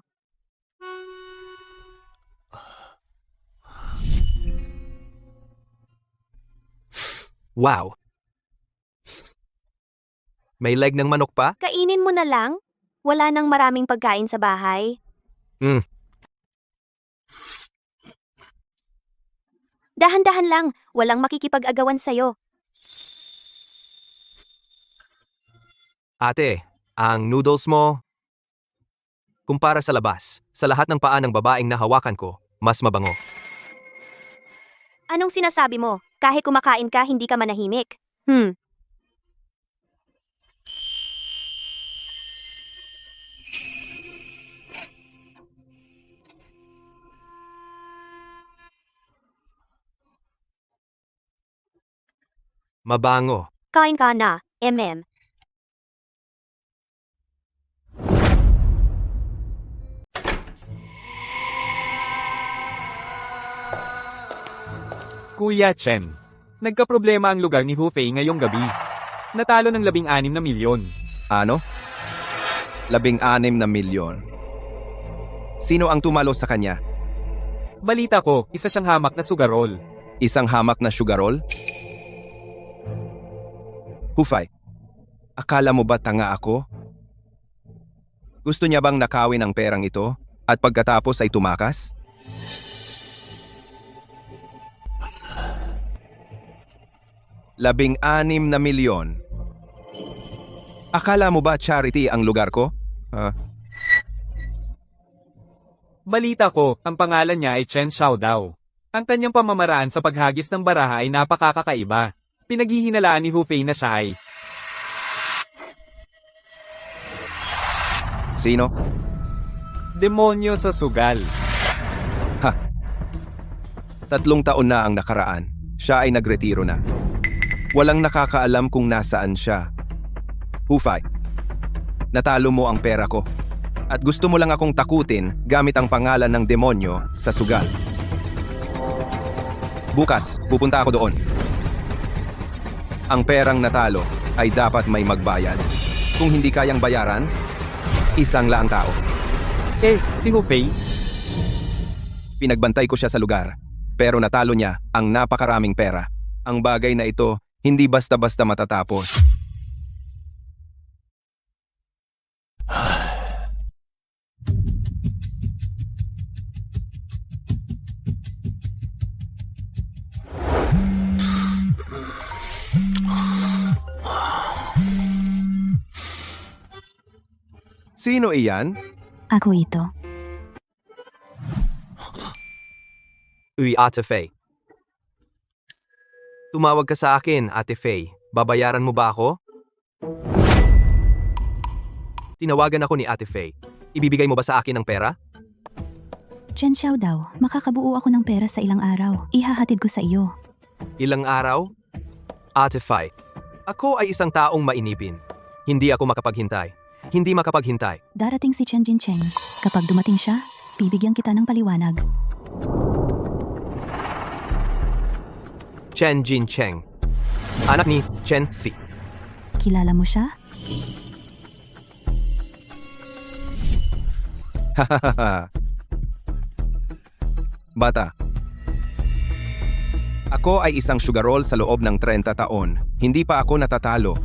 Wow! May leg ng manok pa? Kainin mo na lang. Wala nang maraming pagkain sa bahay. Dahan-dahan lang. Walang makikipag-agawan sa'yo. Ate, ang noodles mo, kumpara sa labas, sa lahat ng paa ng babaeng nahawakan ko, mas mabango. Anong sinasabi mo? Kahit kumakain ka, hindi ka manahimik. Mabango. Kain ka na, MM. Kuya Chen, nagkaproblema ang lugar ni Hufei ngayong gabi. Natalo ng 16 na milyon. Ano? 16 na milyon. Sino ang tumalo sa kanya? Balita ko, isa siyang hamak na sugarol. Isang hamak na sugarol? Hufay, akala mo ba tanga ako? Gusto niya bang nakawin ang perang ito at pagkatapos ay tumakas? $16 na milyon. Akala mo ba charity ang lugar ko? Balita ko, ang pangalan niya ay Chen Xiaodao. Ang kanyang pamamaraan sa paghagis ng baraha ay napakakaiba. Pinaghihinalaan ni Hufei na siya ay Sino? demonyo sa sugal. 3 taon na ang nakaraan. Siya ay nagretiro na. Walang nakakaalam kung nasaan siya. Hufay, Natalo mo ang pera ko. At gusto mo lang akong takutin gamit ang pangalan ng demonyo sa sugal. Bukas, pupunta ako doon. Ang perang natalo ay dapat may magbayad. Kung hindi kayang bayaran, isang laang tao. Si Hufei? Pinagbantay ko siya sa lugar, pero natalo niya ang napakaraming pera. Ang bagay na ito, hindi basta-basta matatapos. Sino iyan? Ako ito. Uy, Ate Faye. Tumawag ka sa akin, Ate Faye. Babayaran mo ba ako? Tinawagan ako ni Ate Faye. Ibibigay mo ba sa akin ang pera? Chen Xiao daw, makakabuo ako ng pera sa ilang araw. Ihahatid ko sa iyo. Ilang araw? Ate Faye, ako ay isang taong mainipin. Hindi ako makapaghintay. Hindi makapaghintay. Darating si Chen Jincheng. Kapag dumating siya, bibigyan kita ng paliwanag. Chen Jincheng. Anak ni Chen Si. Kilala mo siya? Hahaha. Bata. Ako ay isang sugar roll sa loob ng 30 taon. Hindi pa ako natatalo.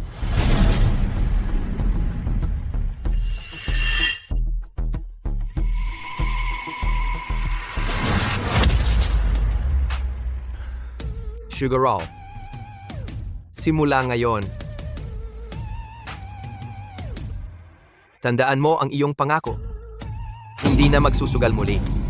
Sugar Roll. Simula ngayon. Tandaan mo ang iyong pangako. Hindi na magsusugal muli.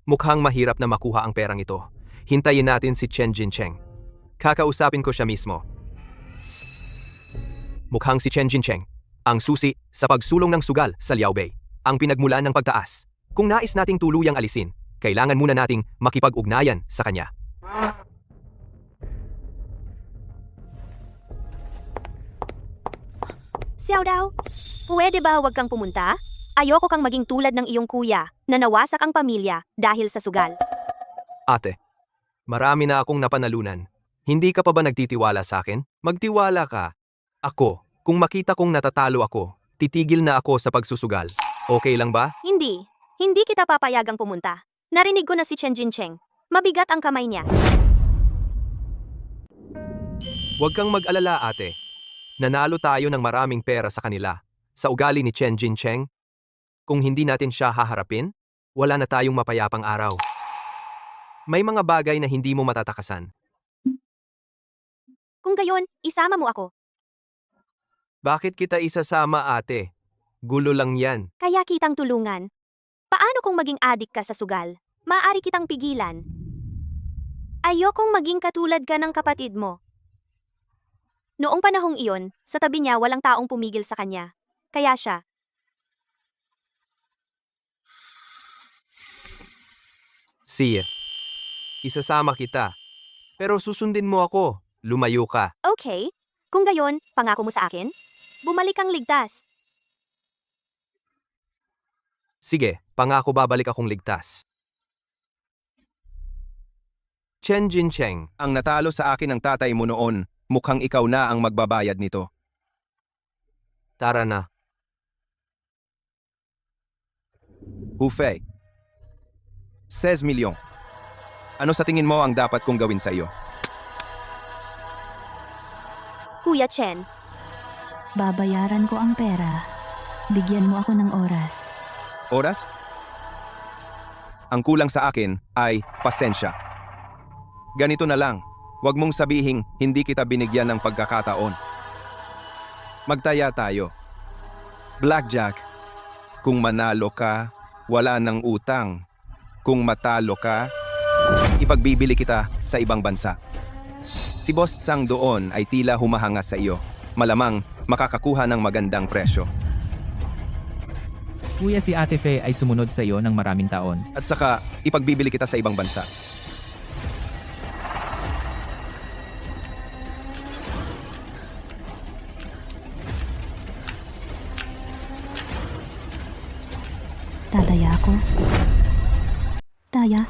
Mukhang mahirap na makuha ang perang ito. Hintayin natin si Chen Jincheng. Kakausapin ko siya mismo. Mukhang si Chen Jincheng, ang susi sa pagsulong ng sugal sa Liaobei, ang pinagmulan ng pagtaas. Kung nais nating tuluyang alisin, kailangan muna nating makipag-ugnayan sa kanya. Xiao Dao, pwede ba huwag kang pumunta? Ayoko kang maging tulad ng iyong kuya na nawasak ang pamilya dahil sa sugal. Ate, marami na akong napanalunan. Hindi ka pa ba nagtitiwala sa akin? Magtiwala ka. Ako, kung makita kong natatalo ako, titigil na ako sa pagsusugal. Okay lang ba? Hindi. Hindi kita papayagang pumunta. Narinig ko na si Chen Jincheng. Mabigat ang kamay niya. Huwag kang mag-alala, ate. Nanalo tayo ng maraming pera sa kanila. Sa ugali ni Chen Jincheng, kung hindi natin siya haharapin, wala na tayong mapayapang araw. May mga bagay na hindi mo matatakasan. Kung gayon, isama mo ako. Bakit kita isasama, ate? Gulo lang yan. Kaya kitang tulungan. Paano kung maging adik ka sa sugal? Maaari kitang pigilan. Ayokong maging katulad ka ng kapatid mo. Noong panahong iyon, sa tabi niya walang taong pumigil sa kanya. Kaya siya. Siya. Isasama kita. Pero susundin mo ako. Lumayo ka. Okay. Kung gayon, pangako mo sa akin? Bumalik kang ligtas. Sige, pangako babalik akong ligtas. Chen Jincheng, Ang natalo sa akin ng tatay mo noon, mukhang ikaw na ang magbabayad nito. tara na. Hufei. 6 milyon. Ano sa tingin mo ang dapat kong gawin sa iyo? Kuya Chen, Babayaran ko ang pera. Bigyan mo ako ng oras. Oras? Ang kulang sa akin ay pasensya. Ganito na lang, huwag mong sabihing hindi kita binigyan ng pagkakataon. Magtaya tayo. Blackjack. Kung manalo ka, wala ng utang. Kung matalo ka, Ipagbibili kita sa ibang bansa. Si Boss Tsang doon ay tila humahanga sa iyo. Malamang makakakuha ng magandang presyo. Kuya, si Ate Fe ay sumunod sa iyo ng maraming taon. At saka, ipagbibili kita sa ibang bansa. Tataya ako. Taya.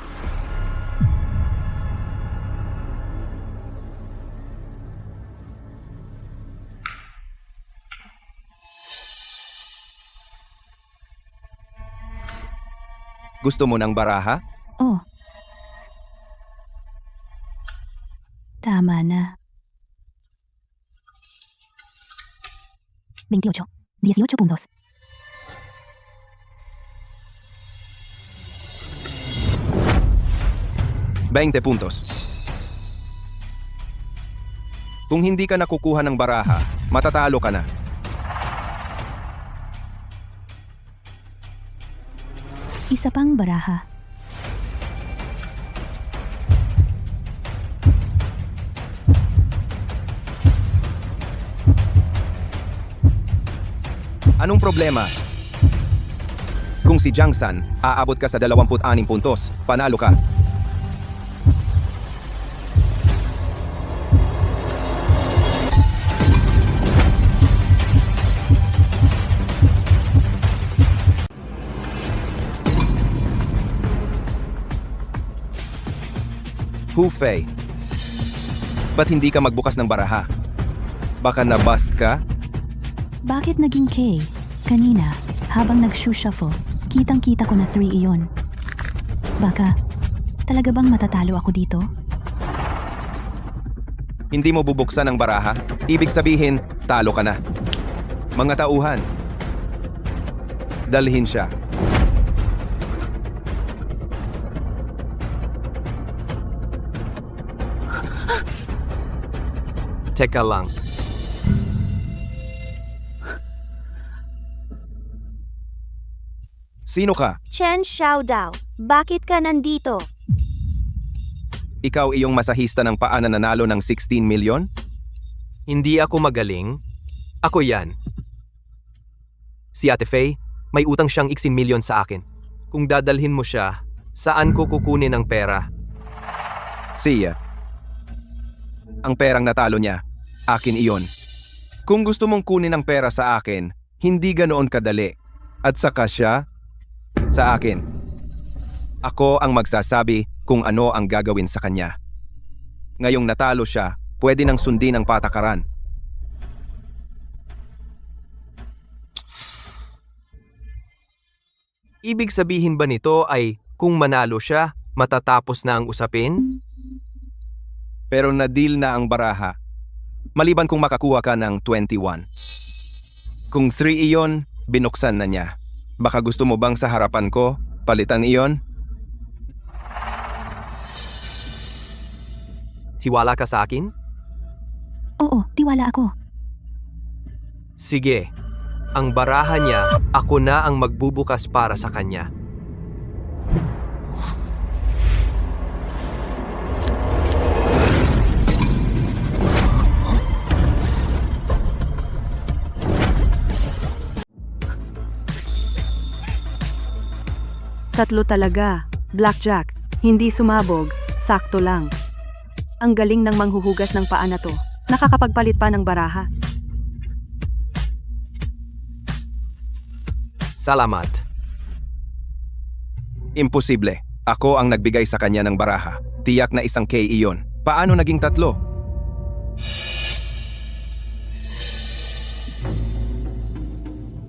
Gusto mo ng baraha? Oh. Tama na. 28. 18 puntos. $20 puntos. Kung hindi ka nakukuha ng baraha, matatalo ka na. Isa pang baraha. Anong problema? Kung si Jiang San, aabot ka sa 26 puntos, panalo ka. Hu Fei, ba't hindi ka magbukas ng baraha? Baka na-bust ka? Bakit naging K? Kanina, habang nag-shuffle, kitang-kita ko na 3 iyon. Baka, talaga bang matatalo ako dito? Hindi mo bubuksan ang baraha? Ibig sabihin, talo ka na. Mga tauhan, dalhin siya. Teka lang. Sino ka? Chen Xiaodao, bakit ka nandito? Ikaw iyong masahista ng paa na nanalo ng 16 milyon? Hindi ako magaling. Ako yan. Si Ate Faye, may utang siyang 16 milyon sa akin. Kung dadalhin mo siya, saan ko kukunin ang pera? Siya. Ang perang natalo niya, akin iyon. Kung gusto mong kunin ang pera sa akin, hindi ganoon kadali. At saka siya, sa akin. Ako ang magsasabi kung ano ang gagawin sa kanya. Ngayong natalo siya, pwede nang sundin ang patakaran. Ibig sabihin ba nito ay kung manalo siya, matatapos na ang usapin? Pero na-deal na ang baraha. Maliban kung makakuha ka ng 21. Kung 3 iyon, binuksan na niya. Baka gusto mo bang sa harapan ko, palitan iyon? Tiwala ka sa akin? Oo, tiwala ako. Sige. Ang baraha niya, ako na ang magbubukas para sa kanya. Tatlo talaga. Blackjack. Hindi sumabog. Sakto lang. Ang galing ng manghuhugas ng paa na to. Nakakapagpalit pa ng baraha. Salamat. Imposible. Ako ang nagbigay sa kanya ng baraha. Tiyak na isang K iyon. Paano naging 3?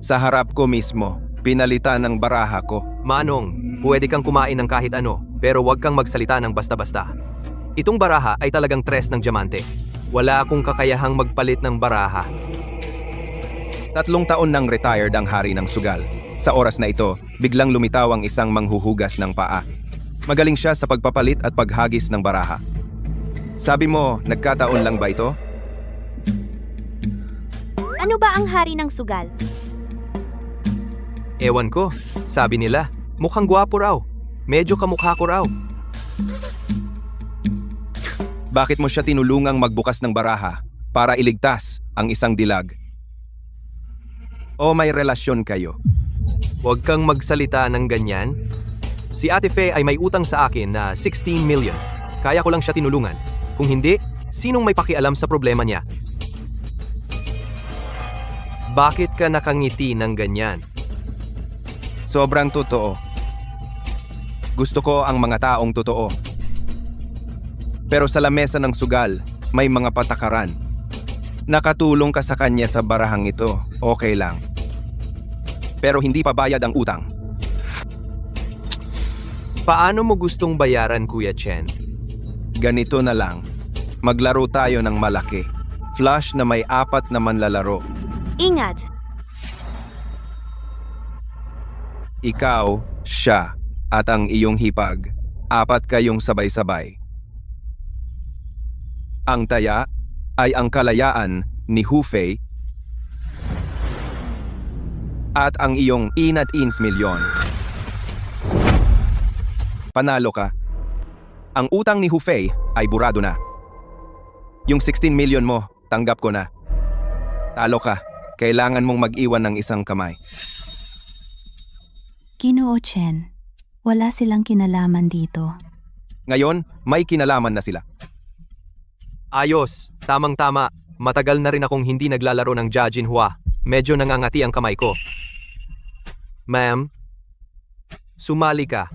Sa harap ko mismo, pinalitan ng baraha ko. Manong, pwede kang kumain ng kahit ano, pero huwag kang magsalita ng basta-basta. Itong baraha ay talagang 3 ng diamante. Wala akong kakayahang magpalit ng baraha. 3 taon nang retired ang hari ng sugal. Sa oras na ito, biglang lumitaw ang isang manghuhugas ng paa. Magaling siya sa pagpapalit at paghagis ng baraha. Sabi mo, nagkataon lang ba ito? Ano ba ang hari ng sugal? Ewan ko, sabi nila, mukhang gwapo raw. Medyo kamukha ko raw. Bakit mo siya tinulungang magbukas ng baraha para iligtas ang isang dilag? O may relasyon kayo? Huwag kang magsalita ng ganyan. Si Ate Faye ay may utang sa akin na 16 million. Kaya ko lang siya tinulungan. Kung hindi, sinong may pakialam sa problema niya? Bakit ka nakangiti ng ganyan? Sobrang totoo. Gusto ko ang mga taong totoo. Pero sa lamesa ng sugal, may mga patakaran. Nakatulong ka sa kanya sa barahang ito, okay lang. Pero hindi pa bayad ang utang. Paano mo gustong bayaran, Kuya Chen? Ganito na lang. Maglaro tayo ng malaki. Flush na may 4 na manlalaro. Ingat! Ikaw, siya, at ang iyong hipag. 4 kayong sabay-sabay. Ang taya ay ang kalayaan ni Hufei at ang iyong inat-ins milyon. Panalo ka. Ang utang ni Hufei ay burado na. Yung 16 million mo, tanggap ko na. Talo ka. Kailangan mong mag-iwan ng isang kamay. Ginoo Chen, wala silang kinalaman dito. Ngayon, may kinalaman na sila. Ayos, tamang-tama. Matagal na rin akong hindi naglalaro ng Jiajin Hua. Medyo nangangati ang kamay ko. Ma'am, sumali ka.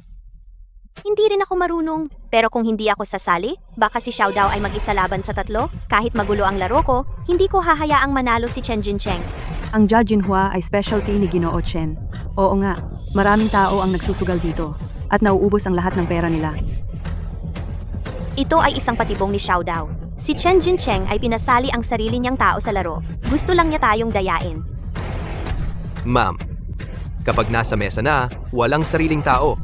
Hindi rin ako marunong. Pero kung hindi ako sasali, baka si Xiao Dao ay mag-isa laban sa 3. Kahit magulo ang laro ko, hindi ko hahayaang manalo si Chen Jincheng. Ang Jiajin Hua ay specialty ni Ginoo Chen. Oo nga, maraming tao ang nagsusugal dito at nauubos ang lahat ng pera nila. Ito ay isang patibong ni Xiao Dao. Si Chen Jincheng ay pinasali ang sarili niyang tao sa laro. Gusto lang niya tayong dayain. Ma'am, kapag nasa mesa na, walang sariling tao.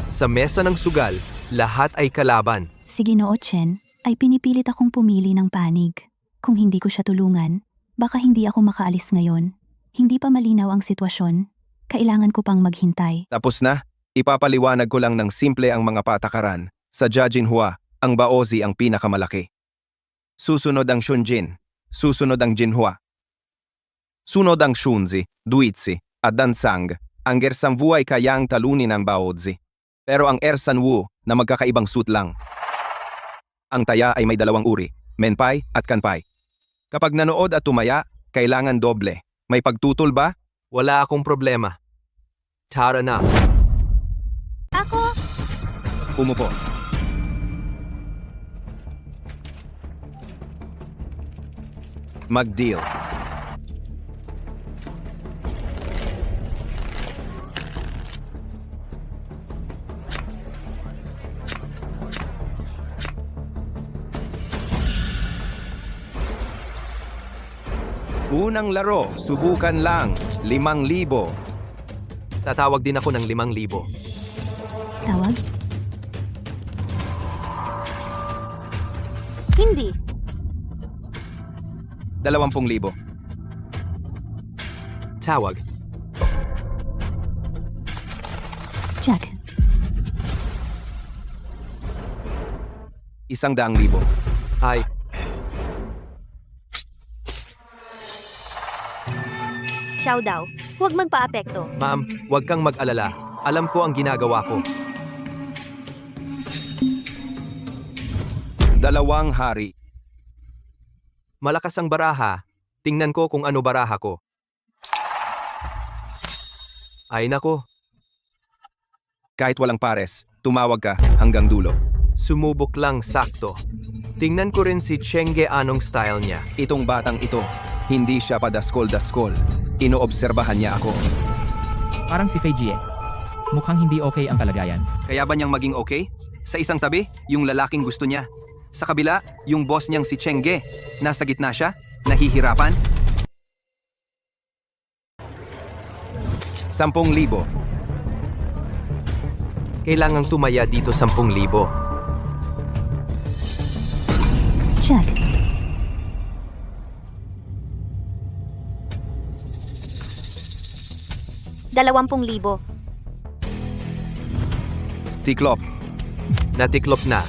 Sa mesa ng sugal, lahat ay kalaban. Si Ginoo Chen ay pinipilit akong pumili ng panig. Kung hindi ko siya tulungan, baka hindi ako makaalis ngayon. Hindi pa malinaw ang sitwasyon. Kailangan ko pang maghintay. Tapos na, ipapaliwanag ko lang ng simple ang mga patakaran. Sa Jiajin Hua, ang Baozi ang pinakamalaki. Susunod ang Shunjin, susunod ang Jinhua. Sunod ang Shunzi, Duitsi, at Dansang. Ang Gersanwu ay kayang talunin ang Baozi. Pero ang Ersanwu na magkakaibang suit lang. Ang taya ay may 2 uri, Menpai at Kanpai. Kapag nanood at tumaya, kailangan doble. May pagtutol ba? Wala akong problema. Tara na. Ako? Umupo. Mag-deal. Unang laro, subukan lang, 5,000. Tatawag din ako ng 5,000. Tawag? Hindi. 20,000. Tawag. Jack. 100,000. Ay, Xiao Dao, huwag magpa-apekto. ma'am, huwag kang mag-alala. Alam ko ang ginagawa ko. 2 hari. Malakas ang baraha. Tingnan ko kung ano baraha ko. Ay nako, Kahit walang pares, tumawag ka hanggang dulo. sumubok lang sakto. Tingnan ko rin si Chenge anong style niya. Itong batang ito, hindi siya padaskol-daskol. Inoobserbahan niya ako. Parang si Fei Jie. Mukhang hindi okay ang kalagayan. Kaya ba niyang maging okay? Sa isang tabi, yung lalaking gusto niya. Sa kabila, yung boss niyang si Chenge. Nasa gitna siya, nahihirapan. 10,000. Kailangang tumaya dito 10,000. Jack. $20,000. Tiklop. Natiklop na.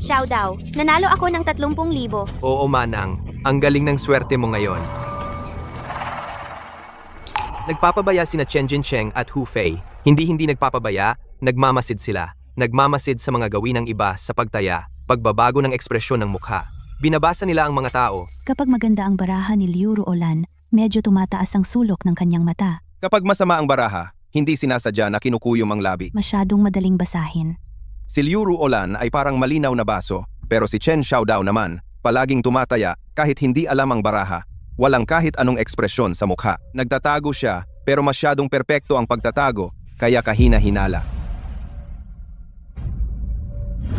Xiaodao, nanalo ako ng 30,000. Oo Manang, ang galing ng swerte mo ngayon. Nagpapabaya sina Chen Jincheng at Hu Fei. Hindi nagpapabaya, nagmamasid sila. Nagmamasid sa mga gawin ng iba sa pagtaya, pagbabago ng ekspresyon ng mukha. Binabasa nila ang mga tao. Kapag maganda ang baraha ni Liu Ruolan, medyo tumataas ang sulok ng kanyang mata. Kapag masama ang baraha, hindi sinasadya na kinukuyom ang labi. Masyadong madaling basahin. Si Liu Ruolan ay parang malinaw na baso, pero si Chen Xiaodao naman, palaging tumataya kahit hindi alam ang baraha. Walang kahit anong ekspresyon sa mukha. Nagtatago siya, pero masyadong perpekto ang pagtatago, kaya kahina-hinala.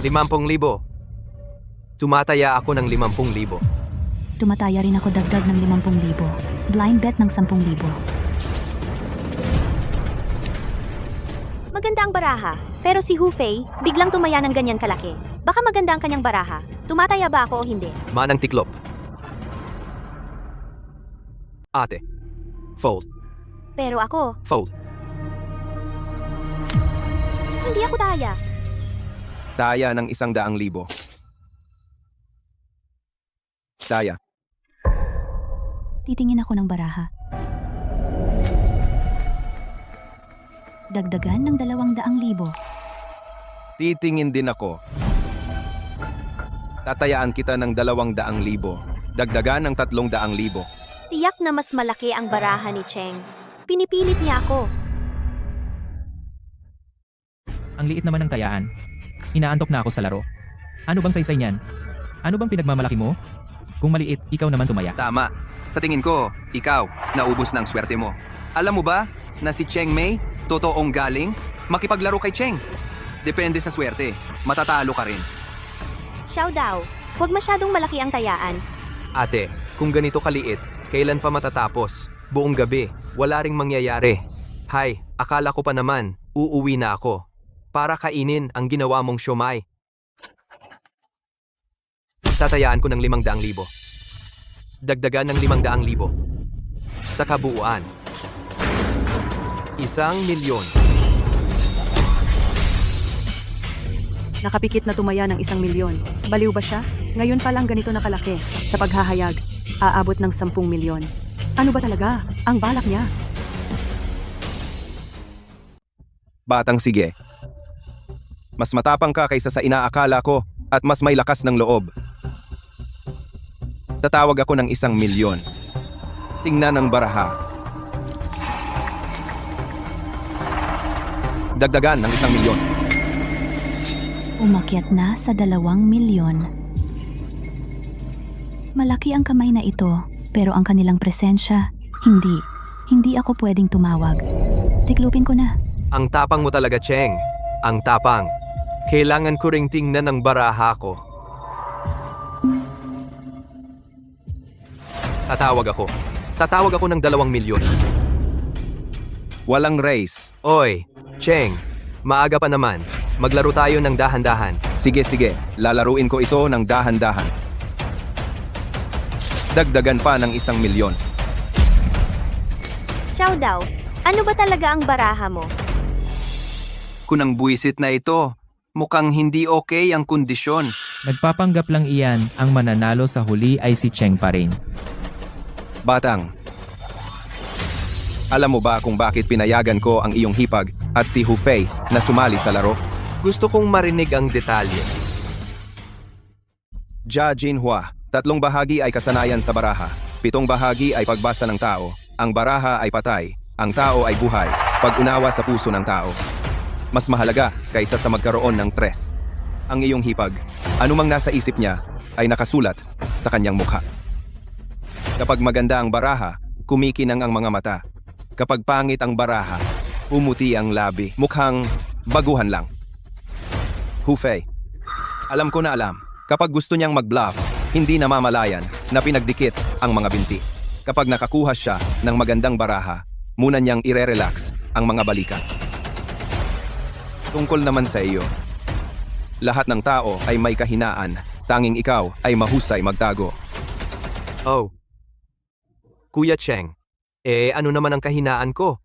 50,000. Tumataya ako ng 50,000. Tumataya rin ako dagdag ng 50,000. Blind bet ng 10,000. Maganda ang baraha, pero si Hu Fei, biglang tumaya ng ganyan kalaki. Baka maganda ang kanyang baraha. Tumataya ba ako o hindi? Manang tiklop. Ate. Fold. Pero ako, Fold. hindi ako taya. Taya ng 100,000. Taya. Titingin ako ng baraha. Dagdagan ng 200,000. Titingin din ako. Tatayaan kita ng 200,000. Dagdagan ng 300,000. Tiyak na mas malaki ang baraha ni Cheng. Pinipilit niya ako. Ang liit naman ng tayaan. Inaantok na ako sa laro. Ano bang saysay niyan? Ano bang pinagmamalaki mo? Kung maliit, ikaw naman tumaya. Tama. Sa tingin ko, ikaw, naubos na ang swerte mo. Alam mo ba na si Cheng Mei, totoong galing, makipaglaro kay Cheng? Depende sa swerte. Matatalo ka rin. Xiaodao, huwag masyadong malaki ang tayaan. Ate, kung ganito kaliit, kailan pa matatapos? Buong gabi, wala ring mangyayari. Hay, akala ko pa naman, uuwi na ako. Para kainin ang ginawa mong siomai. Tatayaan ko ng 500,000. Dagdagan ng 500,000. Sa kabuuan, 1,000,000. Nakapikit na tumaya ng 1,000,000. Baliw ba siya? Ngayon pa lang ganito na kalaki. Sa paghahayag, aabot ng 10,000,000. Ano ba talaga? Ang balak niya. Batang sige. Mas matapang ka kaysa sa inaakala ko at mas may lakas ng loob. Tatawag ako ng 1,000,000. Tingnan ang baraha. Dagdagan ng 1,000,000. Umakyat na sa 2,000,000. Malaki ang kamay na ito, pero ang kanilang presensya, hindi. Hindi ako pwedeng tumawag. Tiklupin ko na. Ang tapang mo talaga, Cheng. Ang tapang. Kailangan ko ring tingnan ang baraha ko. Tatawag ako ng 2,000,000. Walang race. Oy, Cheng, maaga pa naman. Maglaro tayo ng dahan-dahan. Sige, lalaruin ko ito ng dahan-dahan. Dagdagan pa ng 1,000,000. Xiaodao, ano ba talaga ang baraha mo? Kung ang buwisit na ito, mukhang hindi okay ang kondisyon. Nagpapanggap lang iyan, ang mananalo sa huli ay si Cheng pa rin. Batang, alam mo ba kung bakit pinayagan ko ang iyong hipag at si Hu Fei na sumali sa laro? Gusto kong marinig ang detalye. Jia Jinhua, 3 bahagi ay kasanayan sa baraha. 7 bahagi ay pagbasa ng tao. Ang baraha ay patay. Ang tao ay buhay. Pag-unawa sa puso ng tao. Mas mahalaga kaysa sa magkaroon ng 3. Ang iyong hipag, anumang nasa isip niya, ay nakasulat sa kanyang mukha. Kapag maganda ang baraha, kumikinang ang mga mata. Kapag pangit ang baraha, umuti ang labi. Mukhang baguhan lang. Hu Fei, alam ko na alam, kapag gusto niyang mag-bluff, hindi namamalayan na pinagdikit ang mga binti. Kapag nakakuha siya ng magandang baraha, muna niyang ire-relax ang mga balikat. Tungkol naman sa iyo, lahat ng tao ay may kahinaan, tanging ikaw ay mahusay magtago. Oh. Kuya Cheng, ano naman ang kahinaan ko?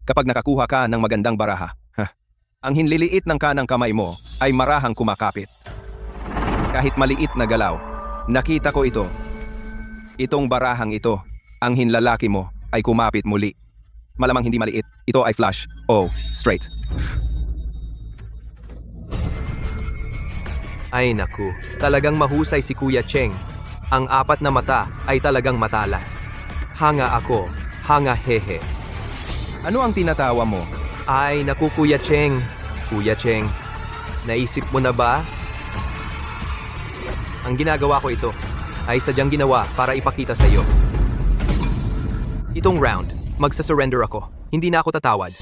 Kapag nakakuha ka ng magandang baraha, ang hinliliit ng kanang kamay mo ay marahang kumakapit. Kahit maliit na galaw, nakita ko ito. Itong barahang ito, ang hinlalaki mo ay kumapit muli. Malamang hindi maliit, ito ay flush. Oh, straight. Ay naku, talagang mahusay si Kuya Cheng. Ang apat na mata ay talagang matalas. Hanga ako, hanga hehe. Ano ang tinatawa mo? Ay naku Kuya Cheng. Kuya Cheng, naisip mo na ba? Ang ginagawa ko ito ay sadyang ginawa para ipakita sa iyo. Itong round, magsasurrender ako. Hindi na ako tatawad.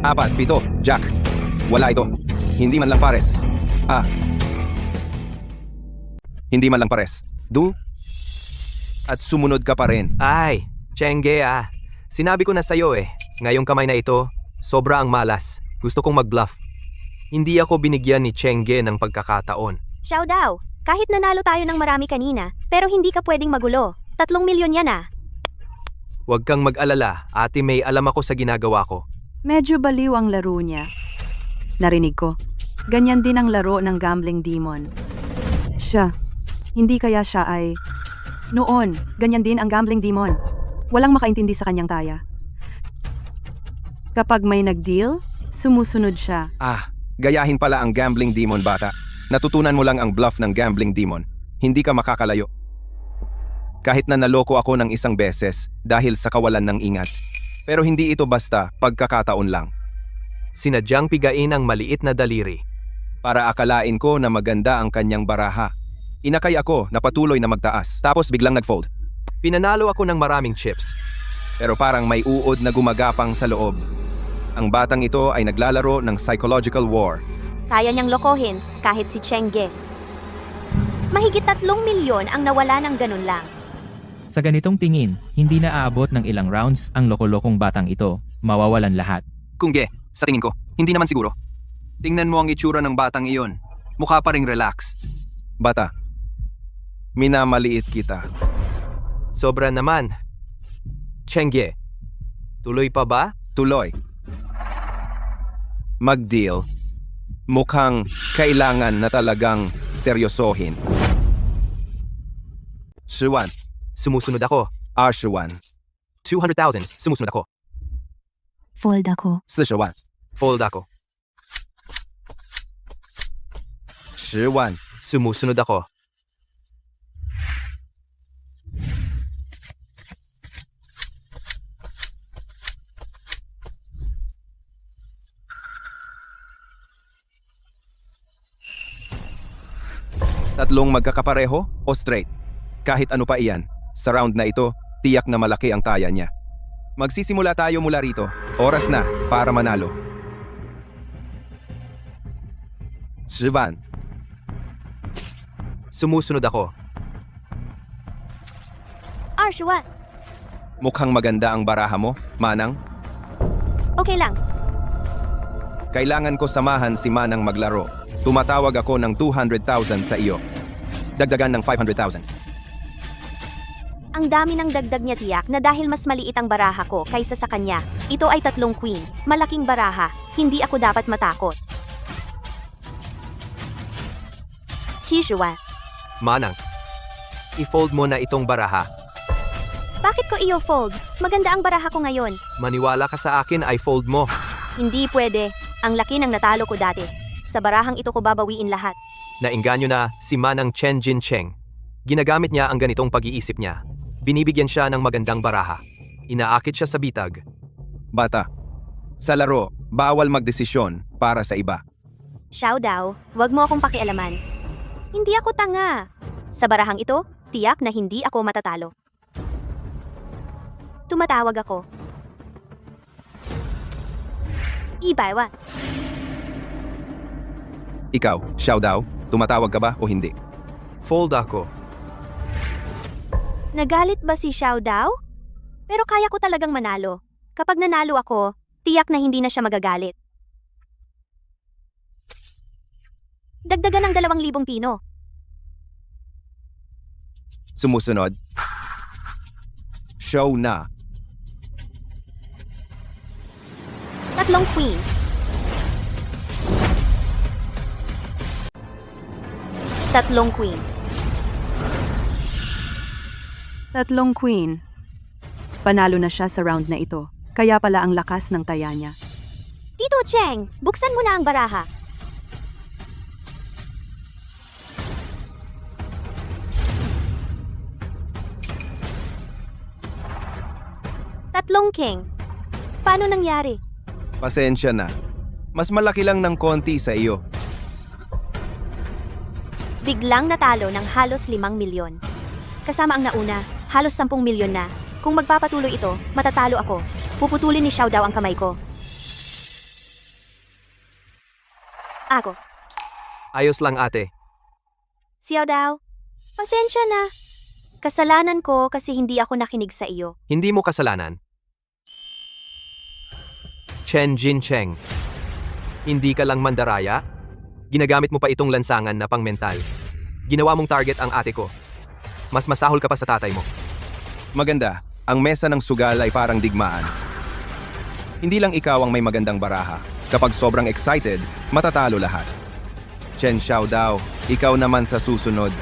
Apat, pito, Jack. Wala ito. Hindi man lang pares. Hindi man lang pares. At sumunod ka pa rin. Ay, Chengge ah. Sinabi ko na sa'yo eh. Ngayong kamay na ito, sobra ang malas. Gusto kong mag-bluff. Hindi ako binigyan ni Chengge ng pagkakataon. Xiao Dao, kahit nanalo tayo ng marami kanina, pero hindi ka pwedeng magulo. 3 milyon yan ah. Huwag kang mag-alala, Ate May, alam ako sa ginagawa ko. Medyo baliw ang laro niya. Narinig ko. Ganyan din ang laro ng gambling demon. Siya. Hindi kaya siya ay... Noon, ganyan din ang gambling demon. Walang makaintindi sa kanyang taya. Kapag may nag-deal, sumusunod siya. Gayahin pala ang gambling demon, bata. Natutunan mo lang ang bluff ng gambling demon. Hindi ka makakalayo. Kahit na naloko ako ng isang beses dahil sa kawalan ng ingat. Pero hindi ito basta pagkakataon lang. Sinadyang pigain ang maliit na daliri. Para akalain ko na maganda ang kanyang baraha. Inakay ako na patuloy na magtaas, tapos biglang nag-fold. Pinanalo ako ng maraming chips. Pero parang may uod na gumagapang sa loob. Ang batang ito ay naglalaro ng psychological war. Kaya niyang lokohin kahit si Chengge. Mahigit 3 milyon ang nawala ng ganun lang. Sa ganitong tingin, hindi na aabot ng ilang rounds ang lokolokong batang ito, mawawalan lahat. Kungge, sa tingin ko, hindi naman siguro. Tingnan mo ang itsura ng batang iyon. Mukha pa ring relax. Bata, minamaliit kita. Sobra naman. Chengge, tuloy pa ba? Tuloy. Mag-deal. Mukhang kailangan na talagang seryosohin. Shiwan, Sumusunod ako. Shiwan, 200,000. Sumusunod ako. Fold ako. Shiwan, Fold ako. Shiwan, Sumusunod ako. Tatlong magkakapareho o straight? Kahit ano pa iyan, sa round na ito, tiyak na malaki ang taya niya. Magsisimula tayo mula rito. Oras na para manalo. Shivan, Sumusunod ako. Arshuan, mukhang maganda ang baraha mo, Manang. okay lang. Kailangan ko samahan si Manang maglaro. Tumatawag ako ng 200,000 sa iyo. Dagdagan ng 500,000. Ang dami ng dagdag niya tiyak na dahil mas maliit ang baraha ko kaysa sa kanya. Ito ay 3 queen, malaking baraha, hindi ako dapat matakot. 70 wan. Manang, i-fold mo na itong baraha. Bakit ko iyo fold? Maganda ang baraha ko ngayon. Maniwala ka sa akin ay fold mo. Hindi pwede. Ang laki ng natalo ko dati. Sa barahang ito ko babawiin lahat. Nainganyo na si Manang Chen Jin Cheng. Ginagamit niya ang ganitong pag-iisip niya. Binibigyan siya ng magandang baraha. Inaakit siya sa bitag. Bata, sa laro, bawal magdesisyon para sa iba. Xiao Dao, wag mo akong pakialaman. Hindi ako tanga. Sa barahang ito, tiyak na hindi ako matatalo. Tumatawag ako. Ibaiwa. Ikaw, Xiao Dao, tumatawag ka ba o hindi? Fold ako. Nagalit ba si Xiao Dao? Pero kaya ko talagang manalo. Kapag nanalo ako, tiyak na hindi na siya magagalit. Dagdagan ng 2,000 pino. Sumusunod. Show na. Tatlong queen. Tatlong queen. Tatlong queen. Panalo na siya sa round na ito. Kaya pala ang lakas ng taya niya. Tito Cheng, buksan mo na ang baraha. Tatlong king. Paano nangyari? Pasensya na. Mas malaki lang ng konti sa iyo. Biglang natalo ng halos 5 milyon. Kasama ang nauna, halos 10 milyon na. Kung magpapatuloy ito, matatalo ako. Puputulin ni Xiao Dao ang kamay ko. Ako. Ayos lang ate. Xiao Dao, pasensya na. Kasalanan ko kasi hindi ako nakinig sa iyo. Hindi mo kasalanan. Chen Jin Cheng. Hindi ka lang mandaraya? Ginagamit mo pa itong lansangan na pang-mental. Ginawa mong target ang ate ko. Mas masahol ka pa sa tatay mo. Maganda, ang mesa ng sugal ay parang digmaan. Hindi lang ikaw ang may magandang baraha. Kapag sobrang excited, matatalo lahat. Chen Xiao Dao, ikaw naman sa susunod.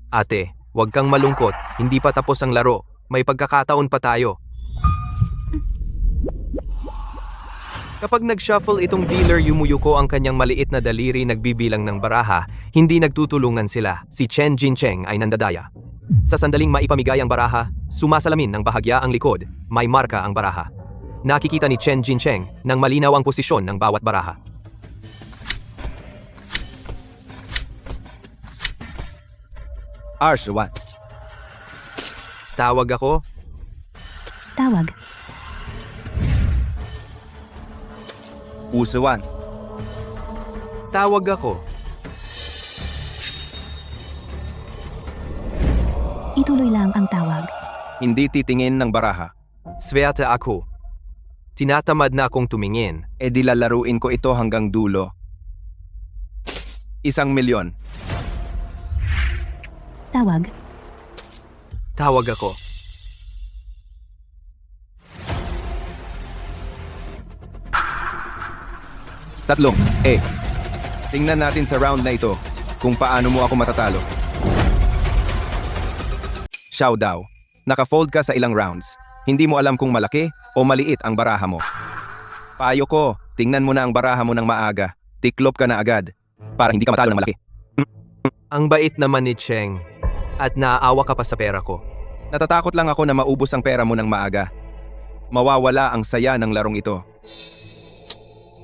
Ate, huwag kang malungkot. Hindi pa tapos ang laro. May pagkakataon pa tayo. Kapag nag-shuffle itong dealer, yumuyuko ang kanyang maliit na daliri nagbibilang ng baraha, hindi nagtutulungan sila. Si Chen Jincheng ay nandadaya. Sa sandaling maipamigay ang baraha, sumasalamin ng bahagya ang likod, may marka ang baraha. Nakikita ni Chen Jincheng nang malinaw ang posisyon ng bawat baraha. Ars 1. Tawag ako, Tawag. Uso 1. tawag ako. Ituloy lang ang tawag. Hindi titingin ng baraha. Swerte ako. Tinatamad na akong tumingin. E di lalaruin ko ito hanggang dulo. 1 milyon. Tawag. Tawag ako. Tatlong. Tingnan natin sa round na ito kung paano mo ako matatalo. Xiao Dao, naka-fold ka sa ilang rounds. Hindi mo alam kung malaki o maliit ang baraha mo. Payo ko, tingnan mo na ang baraha mo ng maaga. Tiklop ka na agad para hindi ka matalo ng malaki. Ang bait naman ni Cheng. At naaawa ka pa sa pera ko. Natatakot lang ako na maubos ang pera mo ng maaga. Mawawala ang saya ng larong ito.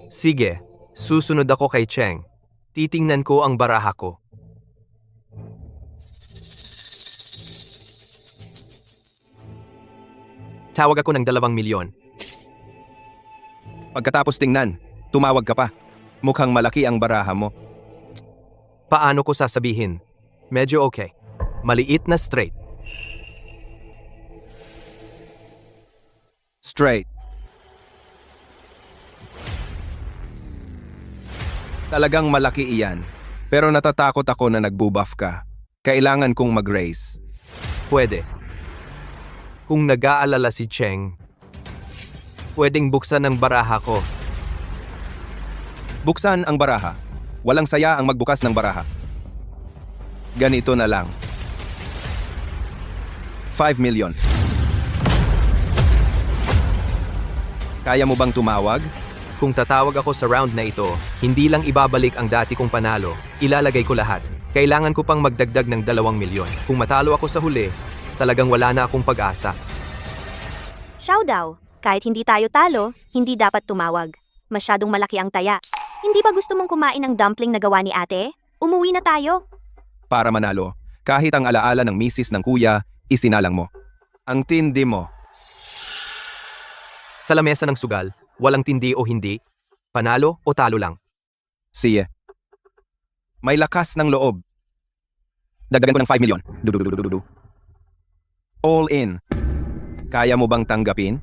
Sige, susunod ako kay Cheng. Titingnan ko ang baraha ko. Tawag ako ng 2 milyon. Pagkatapos tingnan, tumawag ka pa. Mukhang malaki ang baraha mo. Paano ko sasabihin? Medyo okay. Maliit na straight. Straight. Talagang malaki iyan. Pero natatakot ako na nagbubuff ka. Kailangan kong mag-raise. Pwede. Kung nag-aalala si Cheng, pwedeng buksan ang baraha ko. Buksan ang baraha. Walang saya ang magbukas ng baraha. Ganito na lang. 5 milyon. Kaya mo bang tumawag? Kung tatawag ako sa round na ito, hindi lang ibabalik ang dati kong panalo, ilalagay ko lahat. Kailangan ko pang magdagdag ng 2 milyon. Kung matalo ako sa huli, talagang wala na akong pag-asa. Xiao Dao, kahit hindi tayo talo, hindi dapat tumawag. Masyadong malaki ang taya. Hindi ba gusto mong kumain ng dumpling na gawa ni ate? Umuwi na tayo. Para manalo, kahit ang alaala ng misis ng kuya, isinalang mo. Ang tindi mo. Sa lamesa ng sugal, walang tindi o hindi, panalo o talo lang. Siye. May lakas ng loob. Dagdagan ko ng 5 milyon. Dudududududu. All in. Kaya mo bang tanggapin?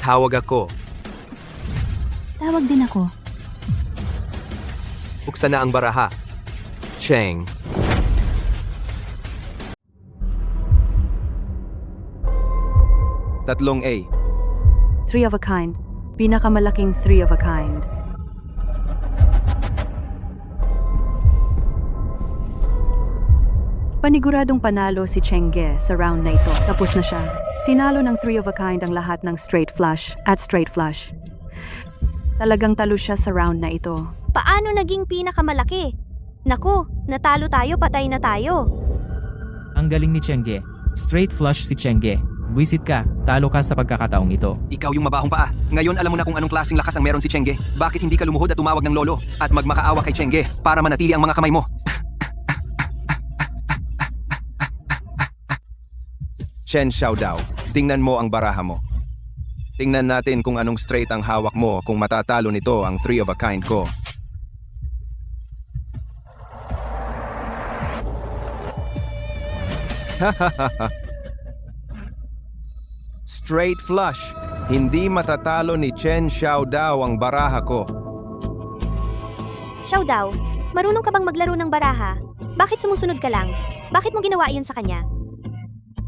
Tawag ako. Tawag din ako. Buksan na ang baraha. Cheng. Tatlong A. Three of a kind. Pinakamalaking three of a kind. Paniguradong panalo si Chengge sa round na ito. Tapos na siya. Tinalo ng three of a kind ang lahat ng straight flush at straight flush. Talagang talo siya sa round na ito. Paano naging pinakamalaki? Naku, natalo tayo, patay na tayo. Ang galing ni Chengge. Straight flush si Chengge. Buisit ka, talo ka sa pagkakataong ito. Ikaw yung mabahong paa. Ngayon alam mo na kung anong klaseng lakas ang meron si Chengge. Bakit hindi ka lumuhod at tumawag ng lolo at magmakaawa kay Chengge para manatili ang mga kamay mo? Chen Xiaodao, tingnan mo ang baraha mo. Tingnan natin kung anong straight ang hawak mo kung matatalo nito ang three of a kind ko. Straight flush. Hindi matatalo ni Chen Xiaodao ang baraha ko. Xiaodao, marunong ka bang maglaro ng baraha? Bakit sumusunod ka lang? Bakit mo ginawa iyon sa kanya?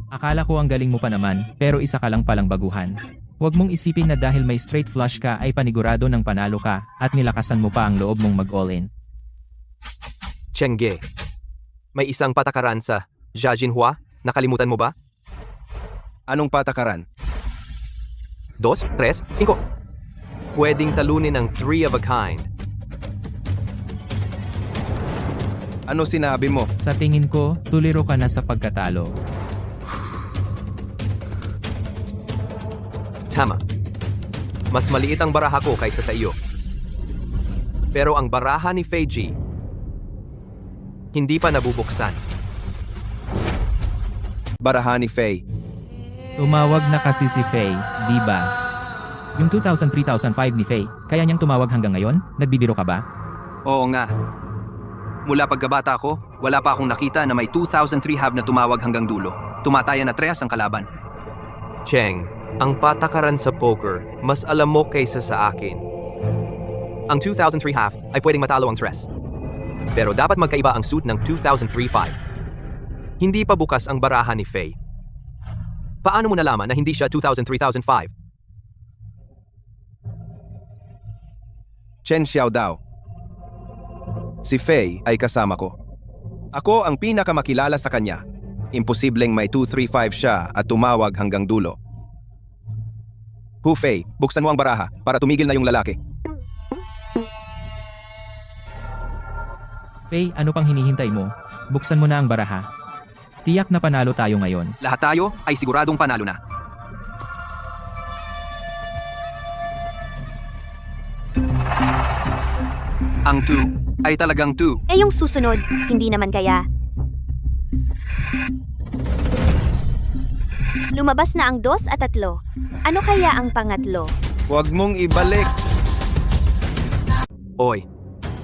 Akala ko ang galing mo pa naman, pero isa ka lang palang baguhan. Huwag mong isipin na dahil may straight flush ka ay panigurado ng panalo ka at nilakasan mo pa ang loob mong mag-all-in. Chengge. May isang patakaran sa Jia Jinhua. Nakalimutan mo ba? Anong patakaran? 2, 3, 5. Pwedeng talunin ang three of a kind. Ano sinabi mo? Sa tingin ko, tuliro ka na sa pagkatalo. Tama. Mas maliit ang baraha ko kaysa sa iyo. Pero ang baraha ni Feiji, hindi pa nabubuksan. Baraha ni Fei. Tumawag na kasi si Faye, di ba? Yung 2000-3005 ni Faye, kaya niyang tumawag hanggang ngayon? Nagbibiro ka ba? Oo nga. Mula pagkabata ko, wala pa akong nakita na may 2003 half na tumawag hanggang dulo. Tumataya na 3 ang kalaban. Cheng, ang patakaran sa poker, mas alam mo kaysa sa akin. Ang 2003 half ay pwedeng matalo ang tres. Pero dapat magkaiba ang suit ng 2003-5. Hindi pa bukas ang baraha ni Faye. Paano mo nalaman na hindi siya 2003-2005? Chen Xiaodao. Si Fei ay kasama ko. Ako ang pinakamakilala sa kanya. Imposibleng may 235 siya at tumawag hanggang dulo. Hu Fei, buksan mo ang baraha para tumigil na yung lalaki. Faye, ano pang hinihintay mo? Buksan mo na ang baraha. Tiyak na panalo tayo ngayon. Lahat tayo ay siguradong panalo na. Ang 2 ay talagang 2. Eh yung susunod, hindi naman kaya. Lumabas na ang 2 at 3. Ano kaya ang pangatlo? Huwag mong ibalik. Oy,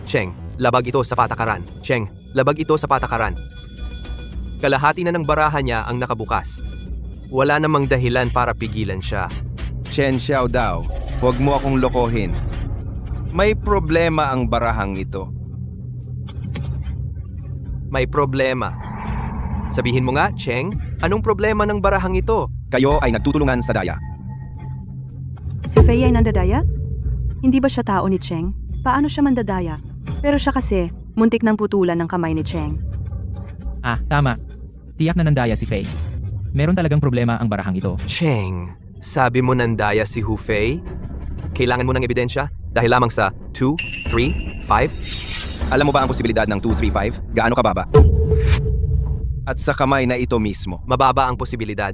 Cheng, labag ito sa patakaran. Cheng, labag ito sa patakaran. Kalahati na ng baraha niya ang nakabukas. Wala namang dahilan para pigilan siya. Chen Xiaodao, huwag mo akong lokohin. May problema ang barahang ito. May problema. Sabihin mo nga, Cheng, anong problema ng barahang ito? Kayo ay nagtutulungan sa daya. Si Faye ay nandadaya? Hindi ba siya tao ni Cheng? Paano siya mandadaya? Pero siya kasi, muntik ng putulan ng kamay ni Cheng. Ah, tama. Tiyak na nandaya si Faye. Meron talagang problema ang barahang ito. Cheng, sabi mo nandaya si Hu Fei? Kailangan mo ng ebidensya dahil lamang sa 2, 3, 5? Alam mo ba ang posibilidad ng 235? Gaano kababa? At sa kamay na ito mismo. Mababa ang posibilidad.